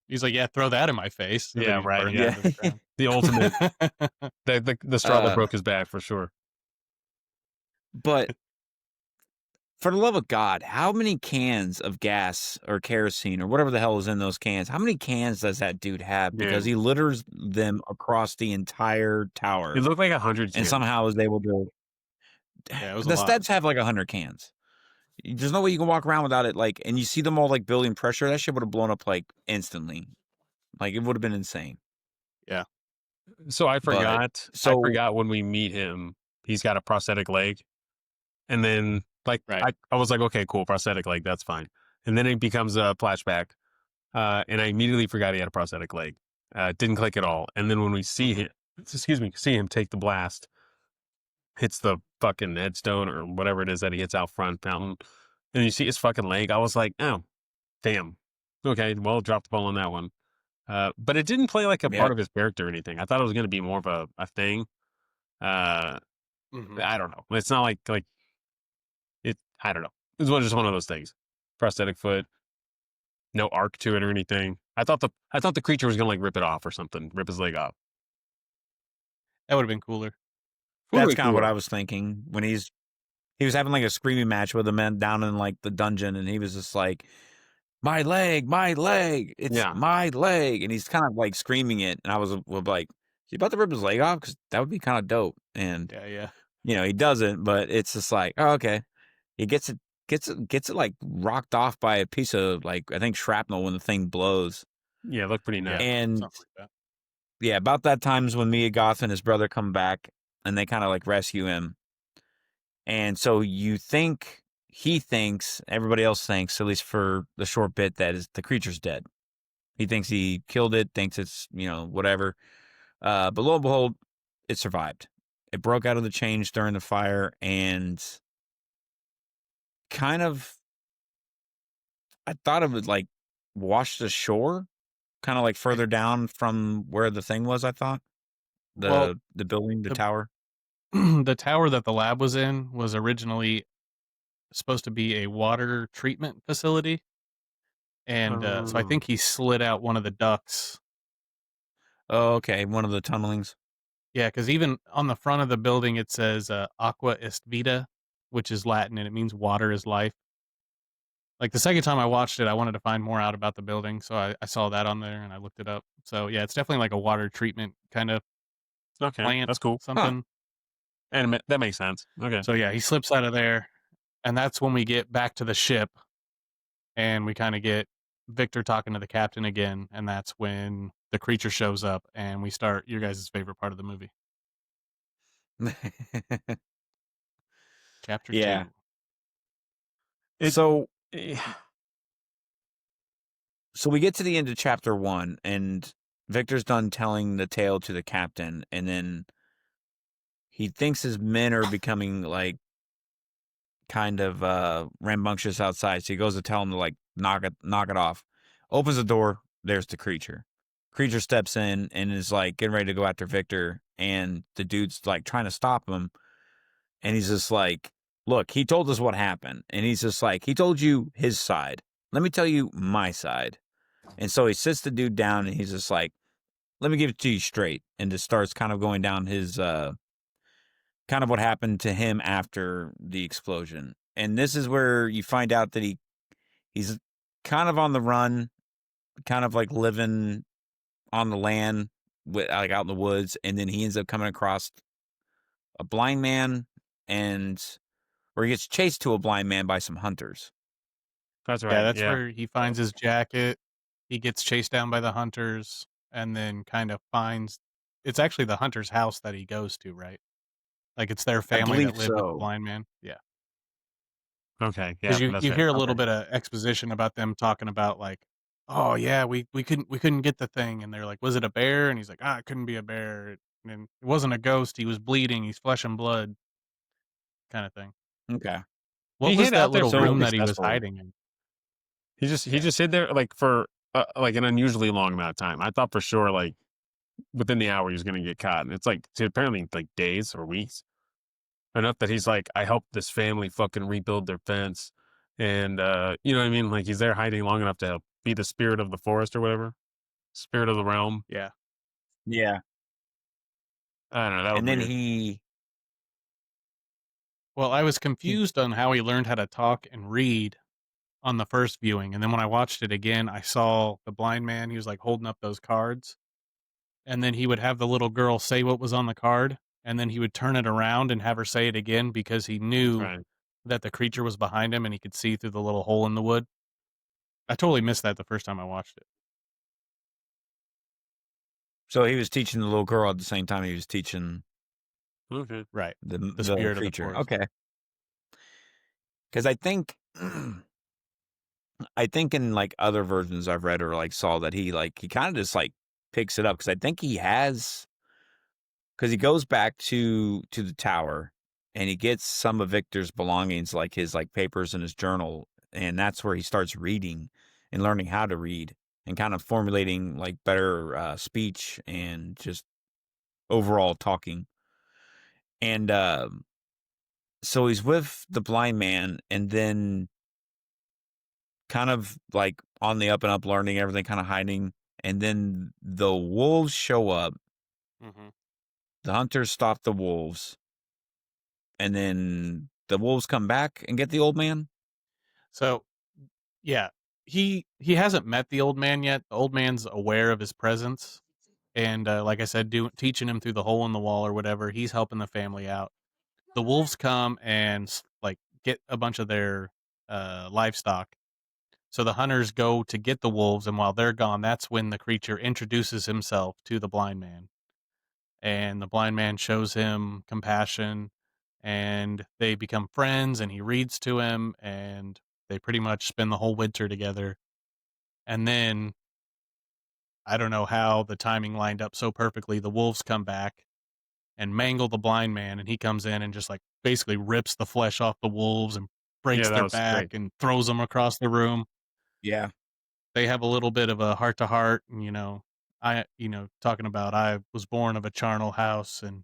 Speaker 3: He's like, yeah, throw that in my face. And then
Speaker 2: Yeah,
Speaker 3: he
Speaker 2: right,
Speaker 3: burns
Speaker 1: yeah.
Speaker 3: it into the ground.
Speaker 2: The ultimate, the straw that
Speaker 1: Uh,
Speaker 2: broke his back for sure.
Speaker 1: But for the love of God, how many cans of gas or kerosene or whatever the hell is in those cans? How many cans does that dude have? Because he litters them across the entire tower
Speaker 2: It looked like 100
Speaker 1: and somehow is able to.
Speaker 3: Yeah, it was a
Speaker 1: The
Speaker 3: lot.
Speaker 1: steps have 100 cans. There's no way you can walk around without it. And you see them all building pressure. That shit would have blown up instantly. It would have been insane.
Speaker 2: So I forgot. I
Speaker 1: so-
Speaker 2: forgot when we meet him, he's got a prosthetic leg. And then
Speaker 3: Right.
Speaker 2: I was like, okay, cool, prosthetic leg, that's fine. And then it becomes a flashback. And I immediately forgot he had a prosthetic leg. Didn't click at all. And then when we see him, excuse me, see him take the blast, hits the fucking headstone or whatever it is that he hits out front fountain, and you see his fucking leg. I was like, oh, damn. Okay, well, drop the ball on that one. But it didn't play like a part
Speaker 1: Yep.
Speaker 2: of his character or anything. I thought it was going to be more of a thing. Uh,
Speaker 3: Hmm.
Speaker 2: I don't know. It's not like it. I don't know. It was just one of those things. Prosthetic foot, no arc to it or anything. I thought the creature was going to like rip it off or something, rip his leg off.
Speaker 3: That would have been cooler.
Speaker 2: Would have
Speaker 1: That's
Speaker 2: been
Speaker 1: kind of what
Speaker 2: cooler.
Speaker 1: I was thinking when he was having like a screaming match with the men down in like the dungeon, and he was just like, my leg, it's
Speaker 2: Yeah,
Speaker 1: my leg," and he's kind of like screaming it, and I was like, "Is he about to rip his leg off? Because that would be kind of dope." And
Speaker 3: Yeah, yeah.
Speaker 1: he doesn't, but it's just like, oh, okay, he gets it like rocked off by a piece of like I think shrapnel when the thing blows,
Speaker 2: yeah, it looked pretty
Speaker 3: Yeah,
Speaker 2: nuts.
Speaker 1: and
Speaker 3: something like that.
Speaker 1: yeah, about that time's when Mia Goth and his brother come back, and they kind of like rescue him. And so he thinks, everybody else thinks, at least for the short bit, that is the creature's dead. He thinks he killed it, thinks it's, whatever. But lo and behold, it survived. It broke out of the chains during the fire and kind of, I thought it would like wash ashore, kind of like
Speaker 3: I,
Speaker 1: further down from where the thing was, I thought.
Speaker 3: well,
Speaker 1: The building, the
Speaker 3: the
Speaker 1: tower.
Speaker 3: the tower that the lab was in was originally supposed to be a water treatment facility, and so I
Speaker 2: Um,
Speaker 3: think he slid out one of the ducts.
Speaker 1: Oh, okay. One of the tunnelings.
Speaker 3: Yeah, because even on the front of the building it says "Aqua est vita," which is Latin and it means water is life. Like the second time I watched it, I wanted to find more out about the building, so I saw that on there and I looked it up. So yeah, it's definitely like a water treatment kind of
Speaker 2: okay,
Speaker 3: plant,
Speaker 2: that's cool.
Speaker 1: Huh.
Speaker 3: something.
Speaker 2: And that makes sense. Okay.
Speaker 3: So yeah, he slips out of there, and that's when we get back to the ship, and we kind of get Victor talking to the captain again, and that's when the creature shows up, and we start your guys' favorite part of the movie, chapter
Speaker 1: Yeah.
Speaker 3: 2.
Speaker 2: It.
Speaker 1: So
Speaker 2: eh,
Speaker 1: so we get to the end of chapter 1 and Victor's done telling the tale to the captain, and then he thinks his men are becoming like kind of rambunctious outside, so he goes to tell him to like knock it off. Opens the door, there's the creature. Creature steps in and is like getting ready to go after Victor, and the dude's like trying to stop him, and he's just like, "Look, he told us what happened." And he's just like, "He told you his side. Let me tell you my side." And so he sits the dude down and he's just like, "Let me give it to you straight." And just starts kind of going down his kind of what happened to him after the explosion. And this is where you find out that he's kind of on the run, kind of like living on the land, like out in the woods, and then he ends up coming across a blind man, and or he gets chased to a blind man by some hunters.
Speaker 2: that's
Speaker 3: Yeah,
Speaker 2: right.
Speaker 3: that's
Speaker 2: Yeah.
Speaker 3: where he finds his jacket. He gets chased down by the hunters, and then kind of finds it's actually the hunter's house that he goes to, right? Like it's their
Speaker 1: I
Speaker 3: family that
Speaker 1: believe
Speaker 3: lived with the
Speaker 1: so.
Speaker 3: blind man. Yeah.
Speaker 2: Okay. Yeah.
Speaker 3: Because you
Speaker 2: That's
Speaker 3: you
Speaker 2: it.
Speaker 3: hear a little
Speaker 2: Okay.
Speaker 3: bit of exposition about them talking about like, oh yeah, we couldn't get the thing, and they're like, was it a bear? And he's like, it couldn't be a bear, and it wasn't a ghost. He was bleeding. He's flesh and blood, kind of thing.
Speaker 1: Okay.
Speaker 3: What
Speaker 2: He
Speaker 3: was
Speaker 2: hid
Speaker 3: that
Speaker 2: out there
Speaker 3: little
Speaker 2: fairly
Speaker 1: So
Speaker 3: room that he was
Speaker 2: successfully.
Speaker 3: hiding in?
Speaker 2: He
Speaker 3: Yeah,
Speaker 2: just hid there like for like an unusually long amount of time. I thought for sure like within the hour he was going to get caught, and it's like apparently like days or weeks. Enough that he's like, I helped this family fucking rebuild their fence, and you know what I mean. Like he's there hiding long enough to help be the spirit of the forest or whatever, spirit of the realm.
Speaker 3: yeah.
Speaker 1: yeah,
Speaker 2: I don't know. That was
Speaker 1: and then
Speaker 2: weird.
Speaker 1: he
Speaker 3: Well, I was
Speaker 1: he
Speaker 3: confused on how he learned how to talk and read on the first viewing, and then when I watched it again, I saw the blind man. He was like holding up those cards, and then he would have the little girl say what was on the card, and then he would turn it around and have her say it again because he knew
Speaker 2: Right.
Speaker 3: that the creature was behind him and he could see through the little hole in the wood. I totally missed that the first time I watched it.
Speaker 1: so he was teaching the little girl at the same time he was teaching
Speaker 2: Okay.
Speaker 3: Right. The
Speaker 1: the
Speaker 3: spirit of the
Speaker 1: creature.
Speaker 3: forest.
Speaker 1: Okay, because I think I think in like other versions I've read or like saw that he kind of just like picks it up because I think he has because he goes back to the tower and he gets some of Victor's belongings, like his like papers and his journal, and that's where he starts reading and learning how to read and kind of formulating like better speech and just overall talking. And so he's with the blind man, and then kind of like on the up and up, learning everything, kind of hiding. And then the wolves show up.
Speaker 3: Mm-hmm.
Speaker 1: The hunters stop the wolves, and then the wolves come back and get the old man.
Speaker 3: So yeah, he hasn't met the old man yet. The old man's aware of his presence, and like I said, teaching him through the hole in the wall or whatever. He's helping the family out. The wolves come and like get a bunch of their livestock. So the hunters go to get the wolves, and while they're gone, that's when the creature introduces himself to the blind man. And the blind man shows him compassion, and they become friends, and he reads to him, and they pretty much spend the whole winter together. And then I don't know how the timing lined up so perfectly. The wolves come back and mangle the blind man, and he comes in and just like basically rips the flesh off the wolves and
Speaker 2: Yeah,
Speaker 3: breaks
Speaker 2: that
Speaker 3: their
Speaker 2: was
Speaker 3: back
Speaker 2: great.
Speaker 3: and throws them across the room.
Speaker 1: Yeah.
Speaker 3: They have a little bit of a heart to heart, and talking about I was born of a charnel house, and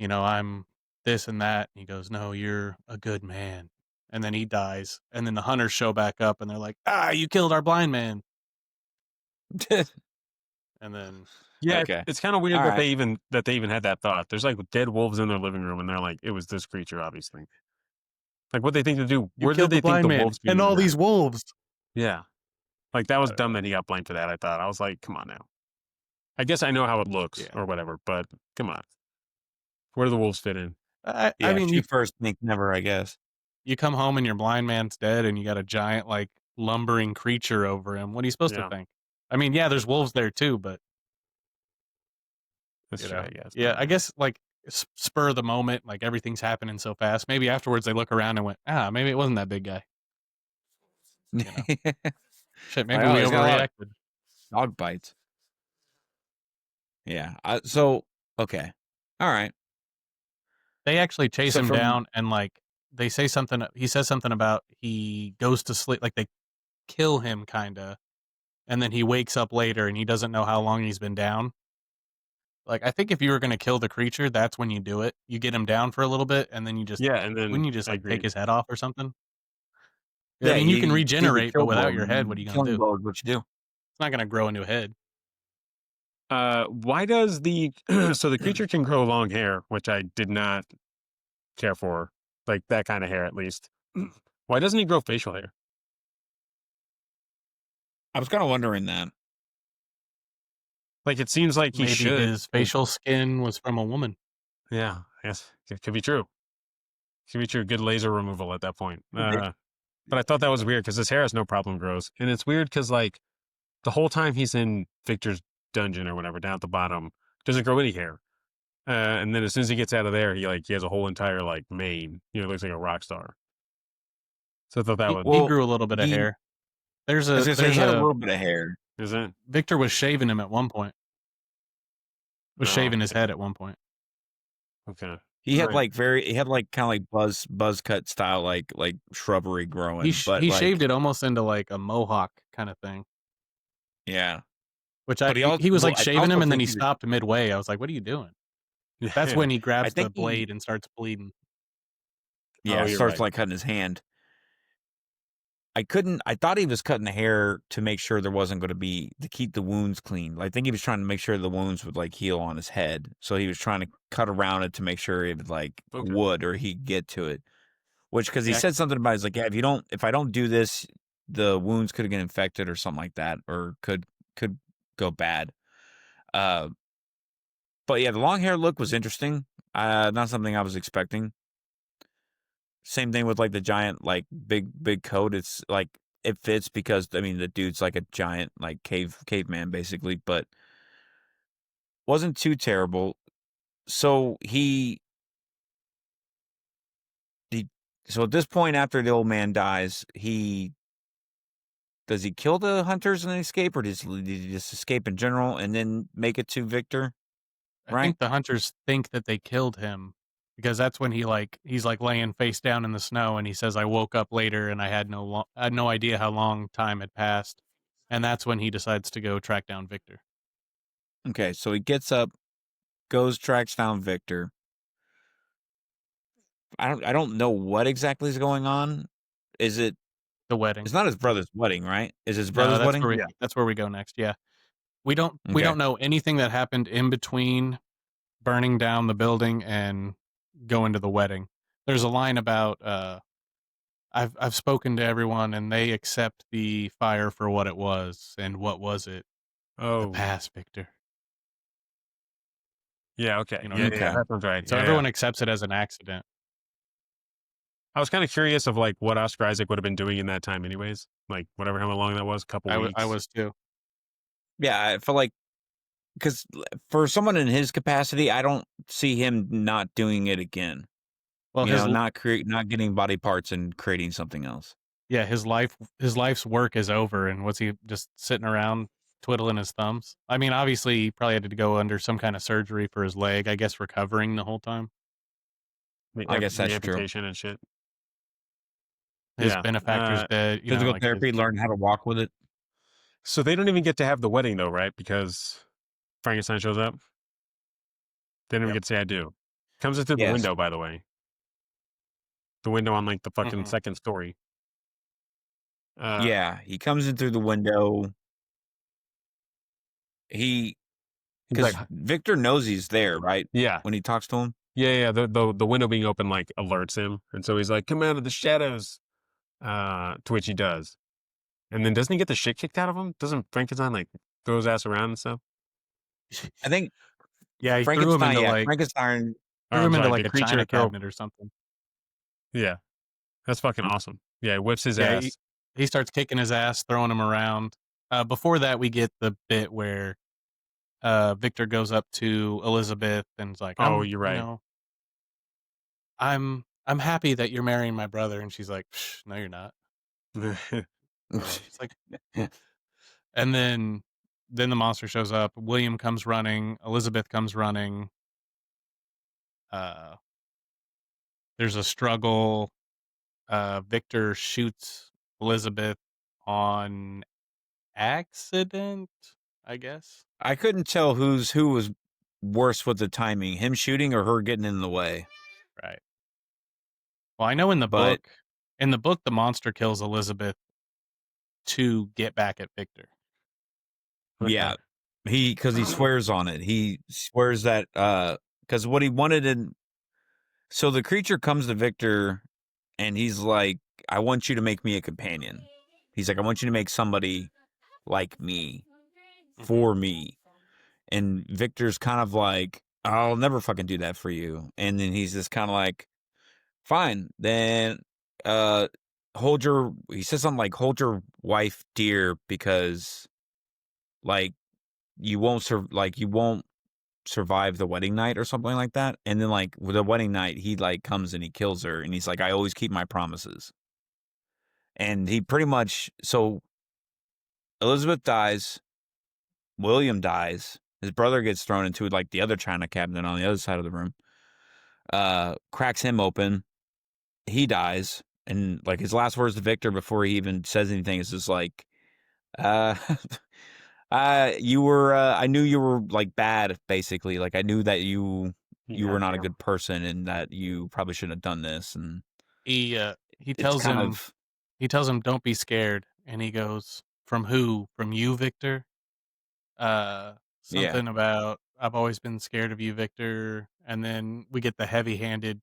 Speaker 3: I'm this and that. And he goes, "No, you're a good man." And then he dies, and then the hunters show back up, and they're like, "Ah, you killed our blind man." And then
Speaker 2: Yeah,
Speaker 1: Okay.
Speaker 2: it's kind of weird
Speaker 1: All
Speaker 2: that
Speaker 1: right.
Speaker 2: they even had that thought. There's like dead wolves in their living room, and they're like, it was this creature, obviously. Like, what they think to do?
Speaker 3: you
Speaker 2: Where did
Speaker 3: killed the
Speaker 2: they think
Speaker 3: blind
Speaker 2: the
Speaker 3: man
Speaker 2: wolves be
Speaker 3: and
Speaker 2: in
Speaker 3: all
Speaker 2: that?
Speaker 3: these wolves.
Speaker 2: Yeah, like that
Speaker 3: I
Speaker 2: was
Speaker 3: don't
Speaker 2: dumb
Speaker 3: know.
Speaker 2: that he got blamed for that. I thought I was like, come on now. I guess I know how it looks
Speaker 3: Yeah.
Speaker 2: or whatever, but come on, where do the wolves fit in?
Speaker 3: I
Speaker 1: Yeah.
Speaker 3: mean, you
Speaker 1: Shoot first, think never, I guess.
Speaker 3: you come home and your blind man's dead, and you got a giant like lumbering creature over him. What are you supposed to
Speaker 2: Yeah,
Speaker 3: think? I mean, yeah, there's wolves there too, but
Speaker 2: that's true. I guess. I
Speaker 3: yeah,
Speaker 2: don't
Speaker 3: I
Speaker 2: know.
Speaker 3: guess like spur of the moment, like everything's happening so fast. Maybe afterwards they look around and went, maybe it wasn't that big guy. You know, shit,
Speaker 1: Like,
Speaker 3: maybe
Speaker 1: oh,
Speaker 3: we
Speaker 1: he's got a lot of
Speaker 3: overreacted.
Speaker 1: dog bites. Yeah. So okay. All right.
Speaker 3: They actually chase
Speaker 1: So
Speaker 3: him
Speaker 1: from
Speaker 3: down, and like they say something. He says something about he goes to sleep, like they kill him, kind of, and then he wakes up later and he doesn't know how long he's been down. Like, I think if you were gonna kill the creature, that's when you do it. You get him down for a little bit, and then
Speaker 2: Yeah, and then
Speaker 3: wouldn't you just,
Speaker 2: I
Speaker 3: like, take
Speaker 2: agree.
Speaker 3: his head off or something? I
Speaker 1: yeah,
Speaker 3: mean, you can
Speaker 1: you do the
Speaker 3: regenerate, but
Speaker 1: kill
Speaker 3: without
Speaker 1: blow.
Speaker 3: your head, what are you gonna
Speaker 1: Killing
Speaker 3: do?
Speaker 1: blow is what you do.
Speaker 3: It's not gonna grow into a head.
Speaker 2: Why does the so the creature can grow long hair, which I did not care for, like that kind of hair at least. Why doesn't he grow facial hair?
Speaker 1: I was kind of wondering that.
Speaker 2: Like it seems like he
Speaker 3: Maybe
Speaker 2: should.
Speaker 3: his facial skin was from a woman.
Speaker 2: Yeah, I guess it could be true. Could be true. Good laser removal at that point. But I thought that was weird because his hair has no problem grows, and it's weird because like the whole time he's in Victor's dungeon or whatever down at the bottom, doesn't grow any hair. And then as soon as he gets out of there, he has a whole entire like mane. Looks like a rock star. So I thought that
Speaker 3: He
Speaker 2: would
Speaker 1: Well,
Speaker 3: grew a little bit of
Speaker 1: he.
Speaker 3: hair. There's
Speaker 1: I was
Speaker 3: a
Speaker 1: gonna say he
Speaker 3: there's
Speaker 1: had a
Speaker 3: a
Speaker 1: little bit of hair.
Speaker 2: is it?
Speaker 3: Victor was shaving him at one point. Was
Speaker 2: Oh,
Speaker 3: shaving his head at one point.
Speaker 2: okay.
Speaker 1: He
Speaker 2: All
Speaker 1: had
Speaker 2: right.
Speaker 1: like he had like kind of like buzz cut style like shrubbery growing, but
Speaker 3: He
Speaker 1: like
Speaker 3: shaved it almost into like a mohawk kind of thing.
Speaker 1: yeah.
Speaker 3: Which
Speaker 1: But
Speaker 3: he was like
Speaker 1: I
Speaker 3: shaving
Speaker 1: also
Speaker 3: him, and then
Speaker 1: think
Speaker 3: he
Speaker 1: he was.
Speaker 3: stopped midway. I was like, "What are you doing?" That's
Speaker 2: Yeah.
Speaker 3: when he
Speaker 1: I
Speaker 3: grabs the
Speaker 1: think he
Speaker 3: blade and starts bleeding.
Speaker 2: Oh,
Speaker 1: yeah
Speaker 2: you're
Speaker 1: starts
Speaker 2: right.
Speaker 1: like cutting his hand. I thought he was cutting the hair to make sure there wasn't going to be to keep the wounds clean. I think he was trying to make sure the wounds would like heal on his head. So he was trying to cut around it to make sure it like
Speaker 2: Okay.
Speaker 1: would or he'd get to it. Which because he
Speaker 3: Yeah,
Speaker 1: said something about he's like, yeah, if I don't do this, the wounds could get infected or something like that, or could go bad. Uh, but yeah, the long hair look was interesting. Not something I was expecting. Same thing with like the giant, like big coat. It's like it fits because I mean the dude's like a giant like caveman basically, but wasn't too terrible. So he so at this point after the old man dies, does he kill the hunters and then escape, or did he just escape in general and then make it to Victor?
Speaker 3: I
Speaker 1: right?
Speaker 3: think the hunters think that they killed him because that's when he's like laying face down in the snow and he says, "I woke up later and I had no idea how long time had passed," and that's when he decides to go track down Victor.
Speaker 1: Okay, so he gets up, goes, tracks down Victor. I don't know what exactly is going on. Is it?
Speaker 3: The wedding.
Speaker 1: It's not his brother's wedding, right? Is his
Speaker 3: No,
Speaker 1: brother's wedding?
Speaker 2: Yeah.
Speaker 3: that's where we go next. Yeah, we
Speaker 1: Okay.
Speaker 3: don't know anything that happened in between burning down the building and going to the wedding. There's a line about I've spoken to everyone and they accept the fire for what it was. And what was it? The
Speaker 2: Oh,
Speaker 3: past, Victor.
Speaker 2: yeah. Okay.
Speaker 3: You know what
Speaker 2: Yeah,
Speaker 3: I
Speaker 2: yeah,
Speaker 3: mean?
Speaker 2: yeah.
Speaker 1: Okay.
Speaker 2: That sounds right.
Speaker 3: So
Speaker 2: Yeah, yeah.
Speaker 3: everyone accepts it as an accident.
Speaker 2: I was kind of curious of like what Oscar Isaac would have been doing in that time, anyways. Like whatever how long that was, a couple
Speaker 3: I
Speaker 2: weeks.
Speaker 3: was too.
Speaker 1: Yeah, I feel like because for someone in his capacity, I don't see him not doing it again.
Speaker 3: Well,
Speaker 1: Not getting body parts and creating something else.
Speaker 3: yeah, his life's work is over, and was he just sitting around twiddling his thumbs? I mean, obviously, he probably had to go under some kind of surgery for his leg. I guess recovering the whole time.
Speaker 1: I guess
Speaker 2: The
Speaker 1: that's true.
Speaker 2: amputation and shit.
Speaker 3: His
Speaker 2: Yeah.
Speaker 3: benefactor's dead. You know,
Speaker 1: Physical
Speaker 3: like his
Speaker 1: therapy, learn how to walk with it.
Speaker 2: So they don't even get to have the wedding though, right? Because Frankenstein shows up. They don't even
Speaker 3: Yep.
Speaker 2: get to say I do. Comes in through the
Speaker 1: Yes.
Speaker 2: window, by the way. The window on like the fucking
Speaker 3: Mhm.
Speaker 2: second story. Uh,
Speaker 1: Yeah, he comes in through the window. He
Speaker 2: he's like,
Speaker 1: because Victor knows he's there, right?
Speaker 2: yeah,
Speaker 1: When he talks to him.
Speaker 2: yeah. The window being open like alerts him, and so he's like, "Come out of the shadows." To which he does, and then doesn't he get the shit kicked out of him? Doesn't Frankenstein like throw his ass around and stuff?
Speaker 1: I think
Speaker 3: Yeah, he
Speaker 1: Frankenstein. Yeah, Frankenstein.
Speaker 2: Or
Speaker 3: threw
Speaker 2: I'm
Speaker 3: him into
Speaker 2: sorry,
Speaker 3: like
Speaker 2: the
Speaker 3: a
Speaker 2: creature
Speaker 3: china
Speaker 2: throw.
Speaker 3: cabinet or something.
Speaker 2: Yeah, that's fucking awesome. Yeah, he whips his
Speaker 3: Yeah,
Speaker 2: ass.
Speaker 3: he starts kicking his ass, throwing him around. Before that, we get the bit where Victor goes up to Elizabeth and's like,
Speaker 2: Oh, you're right.
Speaker 3: I'm happy that you're marrying my brother," and she's like, "Psh, no, you're not." You know, it's like, and then the monster shows up. William comes running. Elizabeth comes running. Uh, there's a struggle. Victor shoots Elizabeth on accident, I guess.
Speaker 1: I couldn't tell who was worse with the timing, him shooting or her getting in the way.
Speaker 3: Right. Well, I know
Speaker 1: But
Speaker 3: in the book, the monster kills Elizabeth to get back at Victor.
Speaker 2: Okay.
Speaker 1: yeah, because he swears on it. He swears that because what he wanted in so the creature comes to Victor and he's like, I want you to make me a companion. He's like, I want you to make somebody like me
Speaker 3: Mhm.
Speaker 1: for me. And Victor's kind of like, I'll never fucking do that for you. And then he's just kind of like, fine, then uh he says something like hold your wife dear because like you won't survive the wedding night or something like that. And then like with the wedding night, he like comes and he kills her and he's like, I always keep my promises. And he pretty much so Elizabeth dies, William dies, his brother gets thrown into like the other china cabinet on the other side of the room, cracks him open, he dies, and like his last words to Victor before he even says anything is just like, uh you were I knew you were like bad, basically. Like I knew that you were
Speaker 2: God
Speaker 1: not a
Speaker 2: damn.
Speaker 1: good person and that you probably shouldn't have done this. And
Speaker 3: He
Speaker 1: it's
Speaker 3: tells
Speaker 1: kind
Speaker 3: him
Speaker 1: of
Speaker 3: don't be scared, and he goes, "From who? From you, Victor?"
Speaker 1: yeah.
Speaker 3: Something about I've always been scared of you, Victor, and then we get the heavy-handed,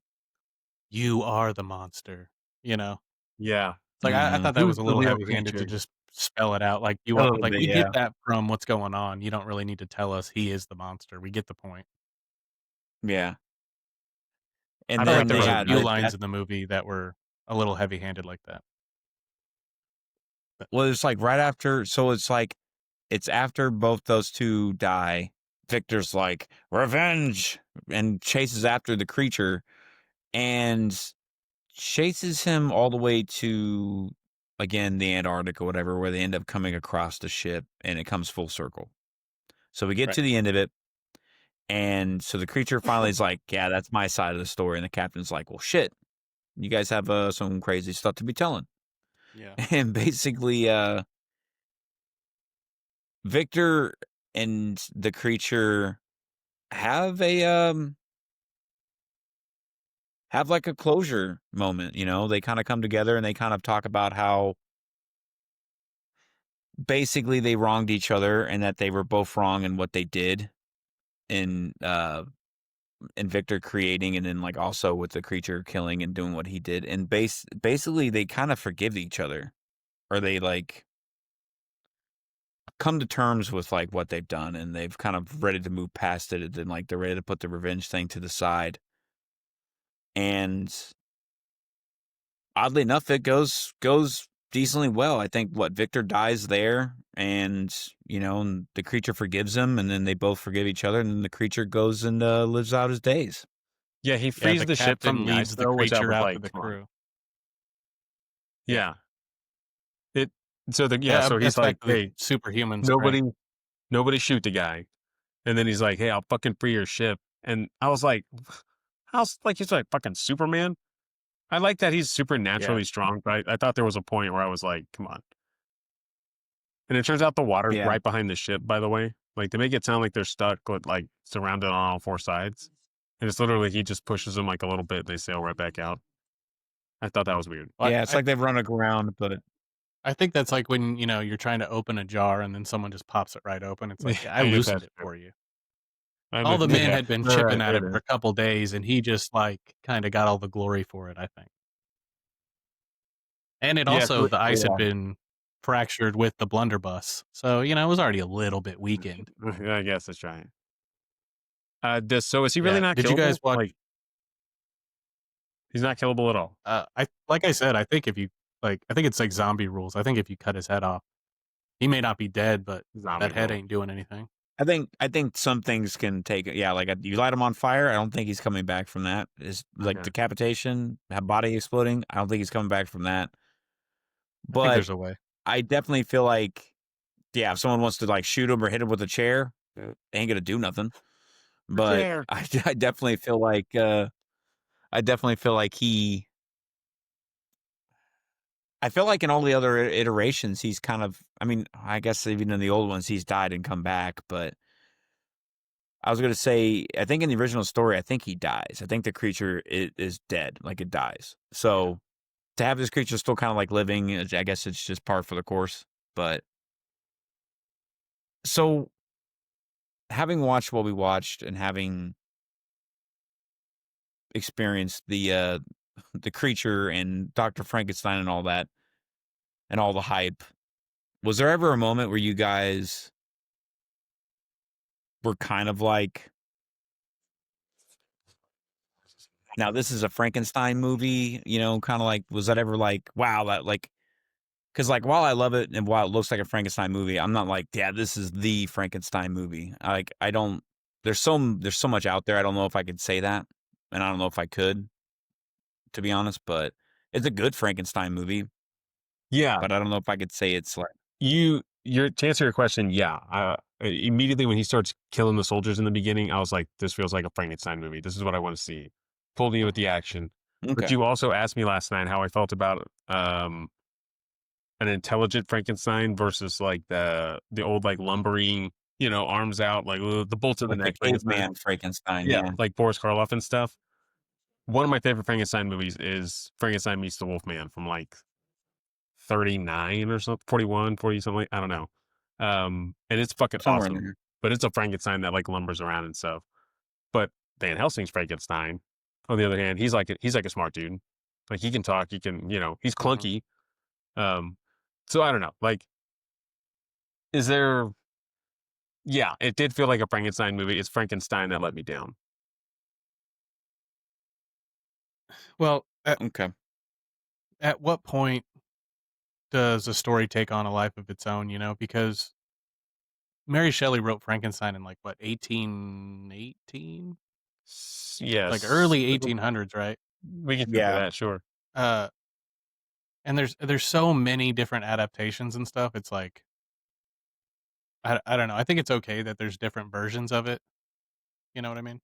Speaker 3: "You are the monster," you know?
Speaker 2: Yeah.
Speaker 3: It's like, I
Speaker 1: Hmm.
Speaker 3: thought that
Speaker 2: Who's
Speaker 3: was a
Speaker 2: the
Speaker 3: little
Speaker 2: real
Speaker 3: heavy-handed to
Speaker 2: creature?
Speaker 3: just spell it out like, "You
Speaker 1: A
Speaker 3: are,"
Speaker 1: little
Speaker 3: like,
Speaker 1: bit,
Speaker 3: we get
Speaker 1: yeah.
Speaker 3: that from what's going on, you don't really need to tell us he is the monster, we get the point.
Speaker 1: Yeah.
Speaker 3: I
Speaker 1: And
Speaker 3: felt like
Speaker 1: then
Speaker 3: there was a
Speaker 1: yeah,
Speaker 3: few
Speaker 1: that
Speaker 3: lines in the movie that were a little heavy-handed like that. But
Speaker 1: well, it's like right after, so it's like it's after both those two die. Victor's like revenge and chases after the creature and chases him all the way to again the Antarctic or whatever, where they end up coming across the ship and it comes full circle. So we get
Speaker 3: right.
Speaker 1: to the end of it, And so the creature finally is like, yeah, that's my side of the story. And the captain's like, well, shit, you guys have some crazy stuff to be telling.
Speaker 3: Yeah.
Speaker 1: And basically, Victor and the creature have have like a closure moment, you know? They kind of come together and they kind of talk about how basically they wronged each other and that they were both wrong in what they did in Victor creating and then like also with the creature killing and doing what he did. And basically they kind of forgive each other, or they like come to terms with like what they've done, and they've kind of ready to move past it, and like they're ready to put the revenge thing to the side. And oddly enough, it goes decently well. I think what Victor dies there, and you know, and the creature forgives him, and then they both forgive each other, and then the creature goes and lives out his days.
Speaker 2: Yeah, he
Speaker 3: Yeah,
Speaker 2: frees
Speaker 3: the
Speaker 2: the ship from
Speaker 3: captain
Speaker 2: the ice
Speaker 3: leads the
Speaker 2: though, which I
Speaker 3: creature
Speaker 2: was
Speaker 3: out to
Speaker 2: like,
Speaker 3: the
Speaker 2: come on.
Speaker 3: crew.
Speaker 2: Yeah. It
Speaker 3: Yeah,
Speaker 2: so
Speaker 3: that's
Speaker 2: he's like,
Speaker 3: back to the
Speaker 2: hey,
Speaker 3: superhuman
Speaker 2: nobody
Speaker 3: strength.
Speaker 2: nobody shoot the guy. And then he's like, hey, I'll fucking free your ship. And I was like, how's like he's like fucking Superman? I like that he's
Speaker 3: Yeah.
Speaker 2: supernaturally strong, but I thought there was a point where I was like, come on. And it turns out the water's
Speaker 1: Yeah.
Speaker 2: right behind the ship, by the way. Like they make it sound like they're stuck with like surrounded on all four sides. And it's literally he just pushes them like a little bit, they sail right back out. I thought that was weird.
Speaker 3: Well,
Speaker 1: Yeah, it's like they've run aground, but
Speaker 3: I think that's like when, you're trying to open a jar and then someone just pops it right open. It's like, yeah, I
Speaker 2: I guess
Speaker 3: loosened
Speaker 2: that's
Speaker 3: it
Speaker 2: true.
Speaker 3: for you.
Speaker 2: I
Speaker 3: All
Speaker 2: mean,
Speaker 3: the men
Speaker 2: yeah.
Speaker 3: had been
Speaker 2: All right,
Speaker 3: chipping at
Speaker 2: there
Speaker 3: it
Speaker 2: it
Speaker 3: for
Speaker 2: is.
Speaker 3: a couple days, and he just like kind of got all the glory for it, I think. And it
Speaker 2: Yeah,
Speaker 3: also,
Speaker 2: so
Speaker 3: the ice had
Speaker 1: yeah.
Speaker 3: been fractured with the blunderbuss, so it was already a little bit weakened.
Speaker 2: I guess that's right. So is he really
Speaker 3: Yeah.
Speaker 2: not
Speaker 3: Did you
Speaker 2: killable?
Speaker 3: guys watch?
Speaker 2: Like he's not killable at all.
Speaker 3: I said, I think if you I think it's like zombie rules. I think if you cut his head off, he may not be dead, but
Speaker 2: Zombie
Speaker 3: that head
Speaker 2: rules.
Speaker 3: ain't doing anything.
Speaker 1: I think some things can take, yeah, like you light him on fire. I don't think he's coming back from that. Is like
Speaker 2: Okay.
Speaker 1: decapitation, body exploding. I don't think he's coming back from that.
Speaker 3: I think
Speaker 1: But
Speaker 3: there's a way.
Speaker 1: I definitely feel like, yeah, if someone wants to like shoot him or hit him with a chair, they ain't gonna do nothing.
Speaker 2: The
Speaker 1: But
Speaker 2: chair.
Speaker 1: I definitely feel like he. I feel like in all the other iterations, he's kind of. I mean, I guess even in the old ones, he's died and come back. But I was gonna say, I think in the original story, I think he dies. I think the creature is dead, like it dies. So to have this creature still kind of like living, I guess it's just par for the course. But so having watched what we watched and having experienced the creature and Dr. Frankenstein and all that and all the hype, was there ever a moment where you guys were kind of like, now this is a Frankenstein movie, you know, kind of like, was that ever like, wow, that like, because like while I love it and while it looks like a Frankenstein movie, I'm not like, yeah, this is the Frankenstein movie. I don't. There's so much out there. I don't know if I could say that, and I don't know if I could, to be honest. But it's a good Frankenstein movie.
Speaker 2: Yeah.
Speaker 1: But I don't know if I could say it's like,
Speaker 2: Your to answer your question, yeah. Immediately when he starts killing the soldiers in the beginning, I was like, this feels like a Frankenstein movie. This is what I want to see. Pulled me with the action. But
Speaker 1: okay,
Speaker 2: you also asked me last night how I felt about an intelligent Frankenstein versus like the old like lumbering, arms out, like the bolts in the
Speaker 1: like the
Speaker 2: neck Frankenstein.
Speaker 1: caveman Frankenstein,
Speaker 2: Yeah,
Speaker 1: yeah.
Speaker 2: like Boris Karloff and stuff. One of my favorite Frankenstein movies is Frankenstein Meets the Wolfman from like 39 or something, 41, 40 something like, I don't know. And it's fucking
Speaker 1: Somewhere in
Speaker 2: awesome.
Speaker 1: there.
Speaker 2: But it's a Frankenstein that like lumbers around and stuff. But Van Helsing's Frankenstein, on the other hand, he's like a smart dude. Like he can talk, he can, he's
Speaker 3: Mhm.
Speaker 2: clunky. So I don't know. Like, is there yeah, it did feel like a Frankenstein movie. It's Frankenstein that let me down.
Speaker 3: Well,
Speaker 1: Okay,
Speaker 3: at what point does a story take on a life of its own? Because Mary Shelley wrote Frankenstein in like what, 1818, like
Speaker 2: Yes.
Speaker 3: early 1800s, right?
Speaker 2: We can figure
Speaker 1: yeah.
Speaker 2: that, sure.
Speaker 3: Uh, and there's so many different adaptations and stuff. It's like I don't know. I think it's okay that there's different versions of it. You know what I mean?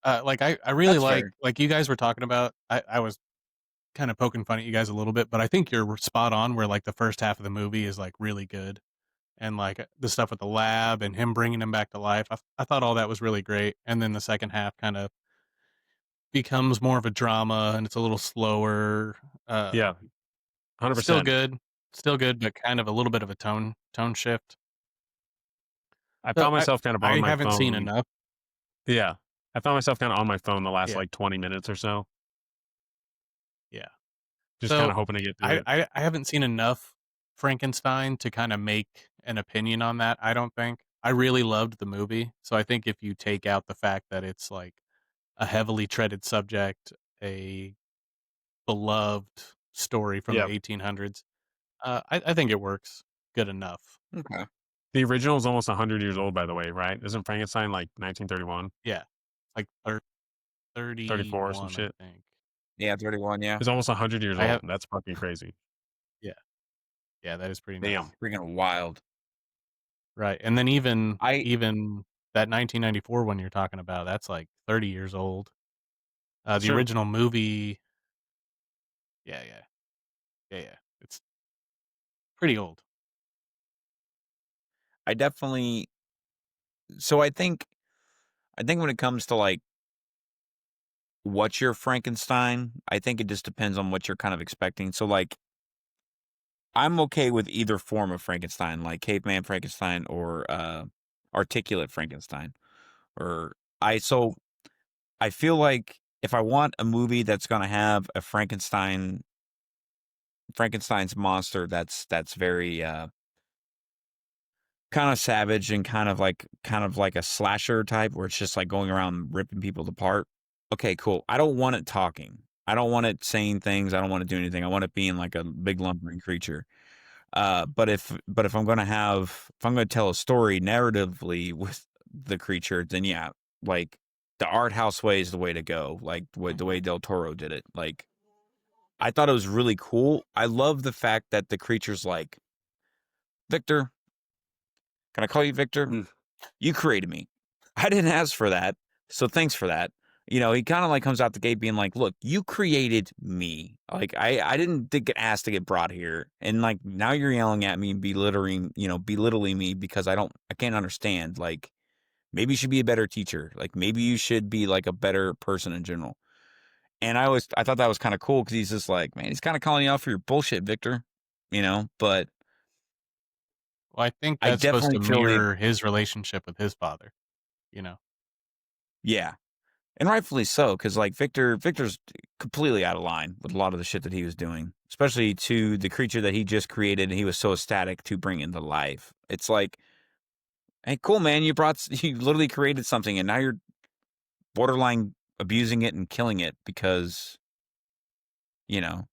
Speaker 3: Like I really
Speaker 1: That's fair.
Speaker 3: like you guys were talking about. I was kind of poking fun at you guys a little bit, but I think you're spot on. Where like the first half of the movie is like really good, and like the stuff with the lab and him bringing him back to life. I thought all that was really great, and then the second half kind of becomes more of a drama, and it's a little slower.
Speaker 2: Yeah,
Speaker 3: Still
Speaker 2: 100%.
Speaker 3: good, still good, but kind of a little bit of a tone shift.
Speaker 2: I
Speaker 3: So
Speaker 2: found myself kind of on
Speaker 3: I
Speaker 2: my
Speaker 3: haven't seen
Speaker 2: phone.
Speaker 3: enough.
Speaker 2: Yeah. I found myself kind of on my phone the last
Speaker 3: Yeah,
Speaker 2: like 20 minutes or so,
Speaker 3: yeah.
Speaker 2: just kind
Speaker 3: So
Speaker 2: of hoping to get through it.
Speaker 3: I haven't seen enough Frankenstein to kind of make an opinion on that. I don't think I really loved the movie. So I think if you take out the fact that it's like a heavily treaded subject, a beloved story from the
Speaker 2: Yeah.
Speaker 3: 1800s, I think it works good enough.
Speaker 1: Okay.
Speaker 2: The original is almost 100 years old, by the way, right? Isn't Frankenstein like 1931,
Speaker 3: Yeah, like
Speaker 2: 34 or some
Speaker 3: 31, I
Speaker 2: shit?
Speaker 3: think.
Speaker 1: Yeah, 31. Yeah,
Speaker 2: It's almost 100 years
Speaker 3: I
Speaker 2: old.
Speaker 3: have,
Speaker 2: That's fucking crazy.
Speaker 3: yeah, yeah, that is pretty
Speaker 2: Damn.
Speaker 3: nuts.
Speaker 1: freaking wild.
Speaker 3: Right, and then
Speaker 1: I
Speaker 3: even that 1994 one you're talking about, that's like 30 years old.
Speaker 2: It's
Speaker 3: The
Speaker 2: true.
Speaker 3: original movie, yeah, yeah, yeah, yeah, it's pretty old.
Speaker 1: I definitely. So I think when it comes to like what's your Frankenstein, I think it just depends on what you're kind of expecting. So like I'm okay with either form of Frankenstein, like caveman Frankenstein or articulate Frankenstein. Or I feel like if I want a movie that's gonna have a Frankenstein's monster that's very kind of savage and kind of like a slasher type where it's just like going around ripping people apart. Okay, cool. I don't want it talking. I don't want it saying things. I don't want to do anything. I want it being like a big lumbering creature. But if I'm gonna tell a story narratively with the creature, then yeah, like the art house way is the way to go. Like the way Del Toro did it. Like I thought it was really cool. I love the fact that the creature's like, Victor, can I call you Victor?
Speaker 2: Mm.
Speaker 1: You created me. I didn't ask for that. So thanks for that. He kind of like comes out the gate being like, look, you created me. Like I didn't get asked to get brought here. And like now you're yelling at me and belittling me because I can't understand. Like maybe you should be a better teacher. Like maybe you should be like a better person in general. And I thought that was kind of cool because he's just like, man, he's kind of calling you out for your bullshit, Victor. But
Speaker 3: Well, I think
Speaker 1: I
Speaker 3: that's supposed
Speaker 1: definitely
Speaker 3: to
Speaker 1: feel
Speaker 3: mirror his relationship with his father, you know?
Speaker 1: yeah. And rightfully so, because like Victor's completely out of line with a lot of the shit that he was doing, especially to the creature that he just created, and he was so ecstatic to bring into life. It's like, hey, cool, man, you literally created something, and now you're borderline abusing it and killing it because you know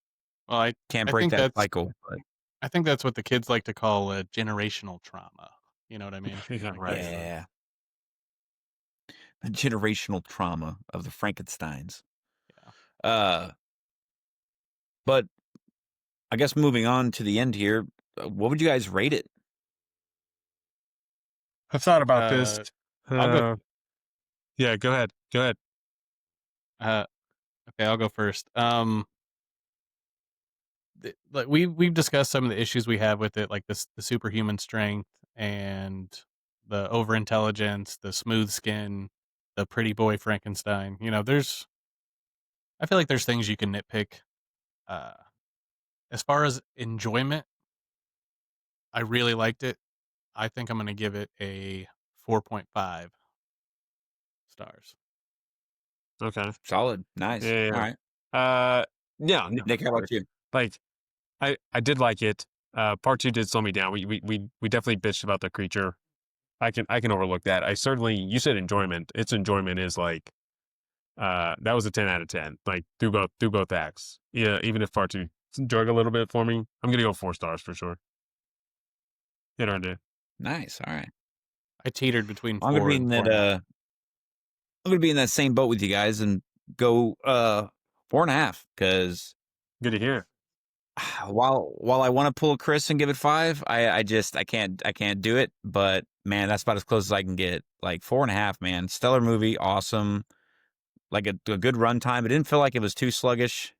Speaker 3: Well,
Speaker 1: can't
Speaker 3: I
Speaker 1: break
Speaker 3: think
Speaker 1: that
Speaker 3: that's
Speaker 1: cycle. But
Speaker 3: I think that's what the kids like to call a generational trauma. You know what I mean?
Speaker 2: Yeah,
Speaker 3: Like
Speaker 2: right.
Speaker 3: that's the
Speaker 1: yeah, the generational trauma of the Frankenstein's.
Speaker 3: yeah.
Speaker 1: Uh, but I guess moving on to the end here, what would you guys rate it?
Speaker 2: I've thought about this.
Speaker 3: Uh, I'll go.
Speaker 2: Uh, yeah, go ahead. Go ahead.
Speaker 3: Uh, okay, I'll go first. Like we've discussed some of the issues we have with it, like this the superhuman strength and the overintelligence, the smooth skin, the pretty boy Frankenstein. There's I feel like there's things you can nitpick. Uh, as far as enjoyment, I really liked it. I think I'm going to give it a 4.5 stars.
Speaker 2: Okay.
Speaker 1: Solid, nice.
Speaker 2: Yeah,
Speaker 1: All
Speaker 2: yeah.
Speaker 1: right,
Speaker 2: Yeah, no,
Speaker 1: Nick,
Speaker 2: of
Speaker 1: how about
Speaker 2: course.
Speaker 1: you?
Speaker 2: Like, I did like it. Part two did slow me down. We definitely bitched about the creature. I can overlook that. You said enjoyment. Its enjoyment is like that was a 10 out of 10. Like through both acts. Yeah, even if part two drug a little bit for me, I'm gonna go 4 stars for sure. Hit or do.
Speaker 1: Nice. All right.
Speaker 3: I teetered between
Speaker 1: I'm gonna
Speaker 3: 4
Speaker 1: be
Speaker 3: and
Speaker 1: in
Speaker 3: four
Speaker 1: that
Speaker 3: and a half.
Speaker 1: I'm gonna be in that same boat with you guys and go 4.5 because
Speaker 2: Good to hear.
Speaker 1: while I want to pull Chris and give it 5, I can't do it. But man, that's about as close as I can get. Like 4.5, man. Stellar movie, awesome. Like a good runtime. It didn't feel like it was too sluggish.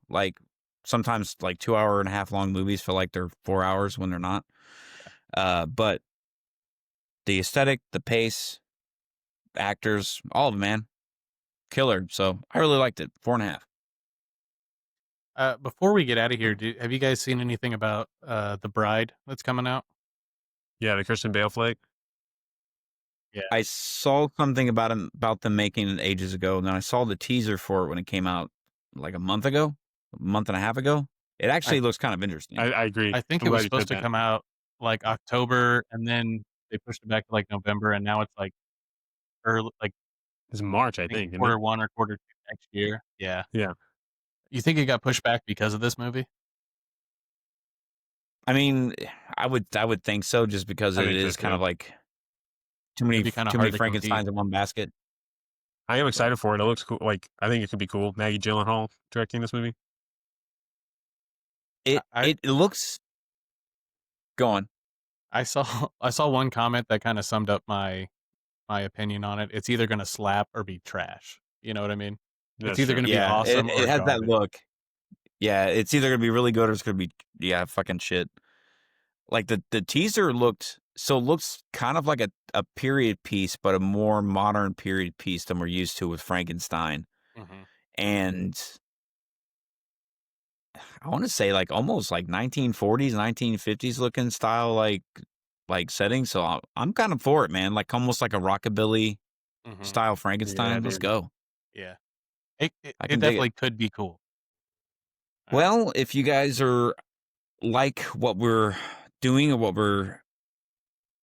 Speaker 1: Like sometimes like 2 hour and a half long movies feel like they're 4 hours when they're not. But the aesthetic, the pace, actors, all of them, man, killer. So I really liked it. 4.5.
Speaker 3: Before we get out of here, have you guys seen anything about The Bride that's coming out?
Speaker 2: Yeah, the Christian Bale flick.
Speaker 3: Yeah.
Speaker 1: I saw something about them making it ages ago, and then I saw the teaser for it when it came out like a month and a half ago. It actually looks kind of interesting.
Speaker 2: I agree.
Speaker 3: I think
Speaker 2: I'm
Speaker 3: it was
Speaker 2: glad you
Speaker 3: supposed
Speaker 2: said
Speaker 3: to
Speaker 2: that.
Speaker 3: come out like October, and then they pushed it back to like November, and now it's like early, like
Speaker 2: It's March, I
Speaker 3: I think
Speaker 2: think, isn't it?
Speaker 3: quarter 1 or quarter 2 next year. Yeah.
Speaker 2: Yeah.
Speaker 3: You think it got pushed back because of this movie?
Speaker 1: I mean, I would think so, just because
Speaker 2: I
Speaker 1: it
Speaker 2: think so
Speaker 1: is kind
Speaker 2: too.
Speaker 1: of like
Speaker 3: It'd be kind of
Speaker 1: too many
Speaker 3: hard to compete.
Speaker 1: Frankensteins in one basket.
Speaker 2: I am excited for it. It looks cool. Like, I think it could be cool. Maggie Gyllenhaal directing this movie.
Speaker 1: It
Speaker 3: I
Speaker 1: it, it looks go on.
Speaker 3: I saw I saw one comment that kind of summed up my opinion on it. It's either going to slap or be trash. You know what I mean? It's
Speaker 2: That's
Speaker 3: either
Speaker 2: true.
Speaker 3: going to be
Speaker 1: Yeah, it,
Speaker 3: awesome
Speaker 1: it
Speaker 3: or
Speaker 1: has that
Speaker 3: garbage.
Speaker 1: look. Yeah, it's either gonna be really good or it's gonna be fucking shit. Like the teaser looks kind of like a period piece, but a more modern period piece than we're used to with Frankenstein.
Speaker 3: Mhm.
Speaker 1: And I want to say like almost like 1940s, 1950s looking style, like setting. So I'm kind of for it, man. Like almost like a rockabilly
Speaker 3: Mhm.
Speaker 1: style
Speaker 2: Yeah,
Speaker 1: Frankenstein. Let's
Speaker 2: dude.
Speaker 1: go.
Speaker 3: Yeah. It
Speaker 1: I
Speaker 3: it
Speaker 1: can dig it.
Speaker 3: definitely could be cool. All right.
Speaker 1: Well, if you guys are like what we're doing or what we're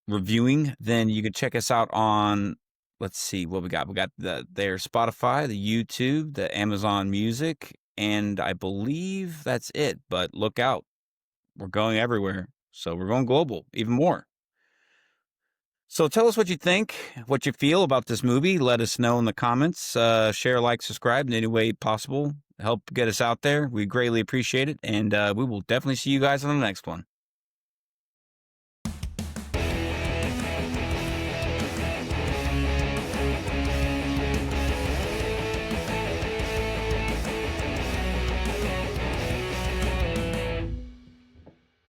Speaker 1: reviewing, then you can check us out on, let's see what we got. We got their Spotify, the YouTube, the Amazon Music, and I believe that's it. But look out. We're going everywhere. So we're going global even more. So tell us what you think, what you feel about this movie. Let us know in the comments. Share, like, subscribe in any way possible. Help get us out there. We greatly appreciate it. And we will definitely see you guys on the next one.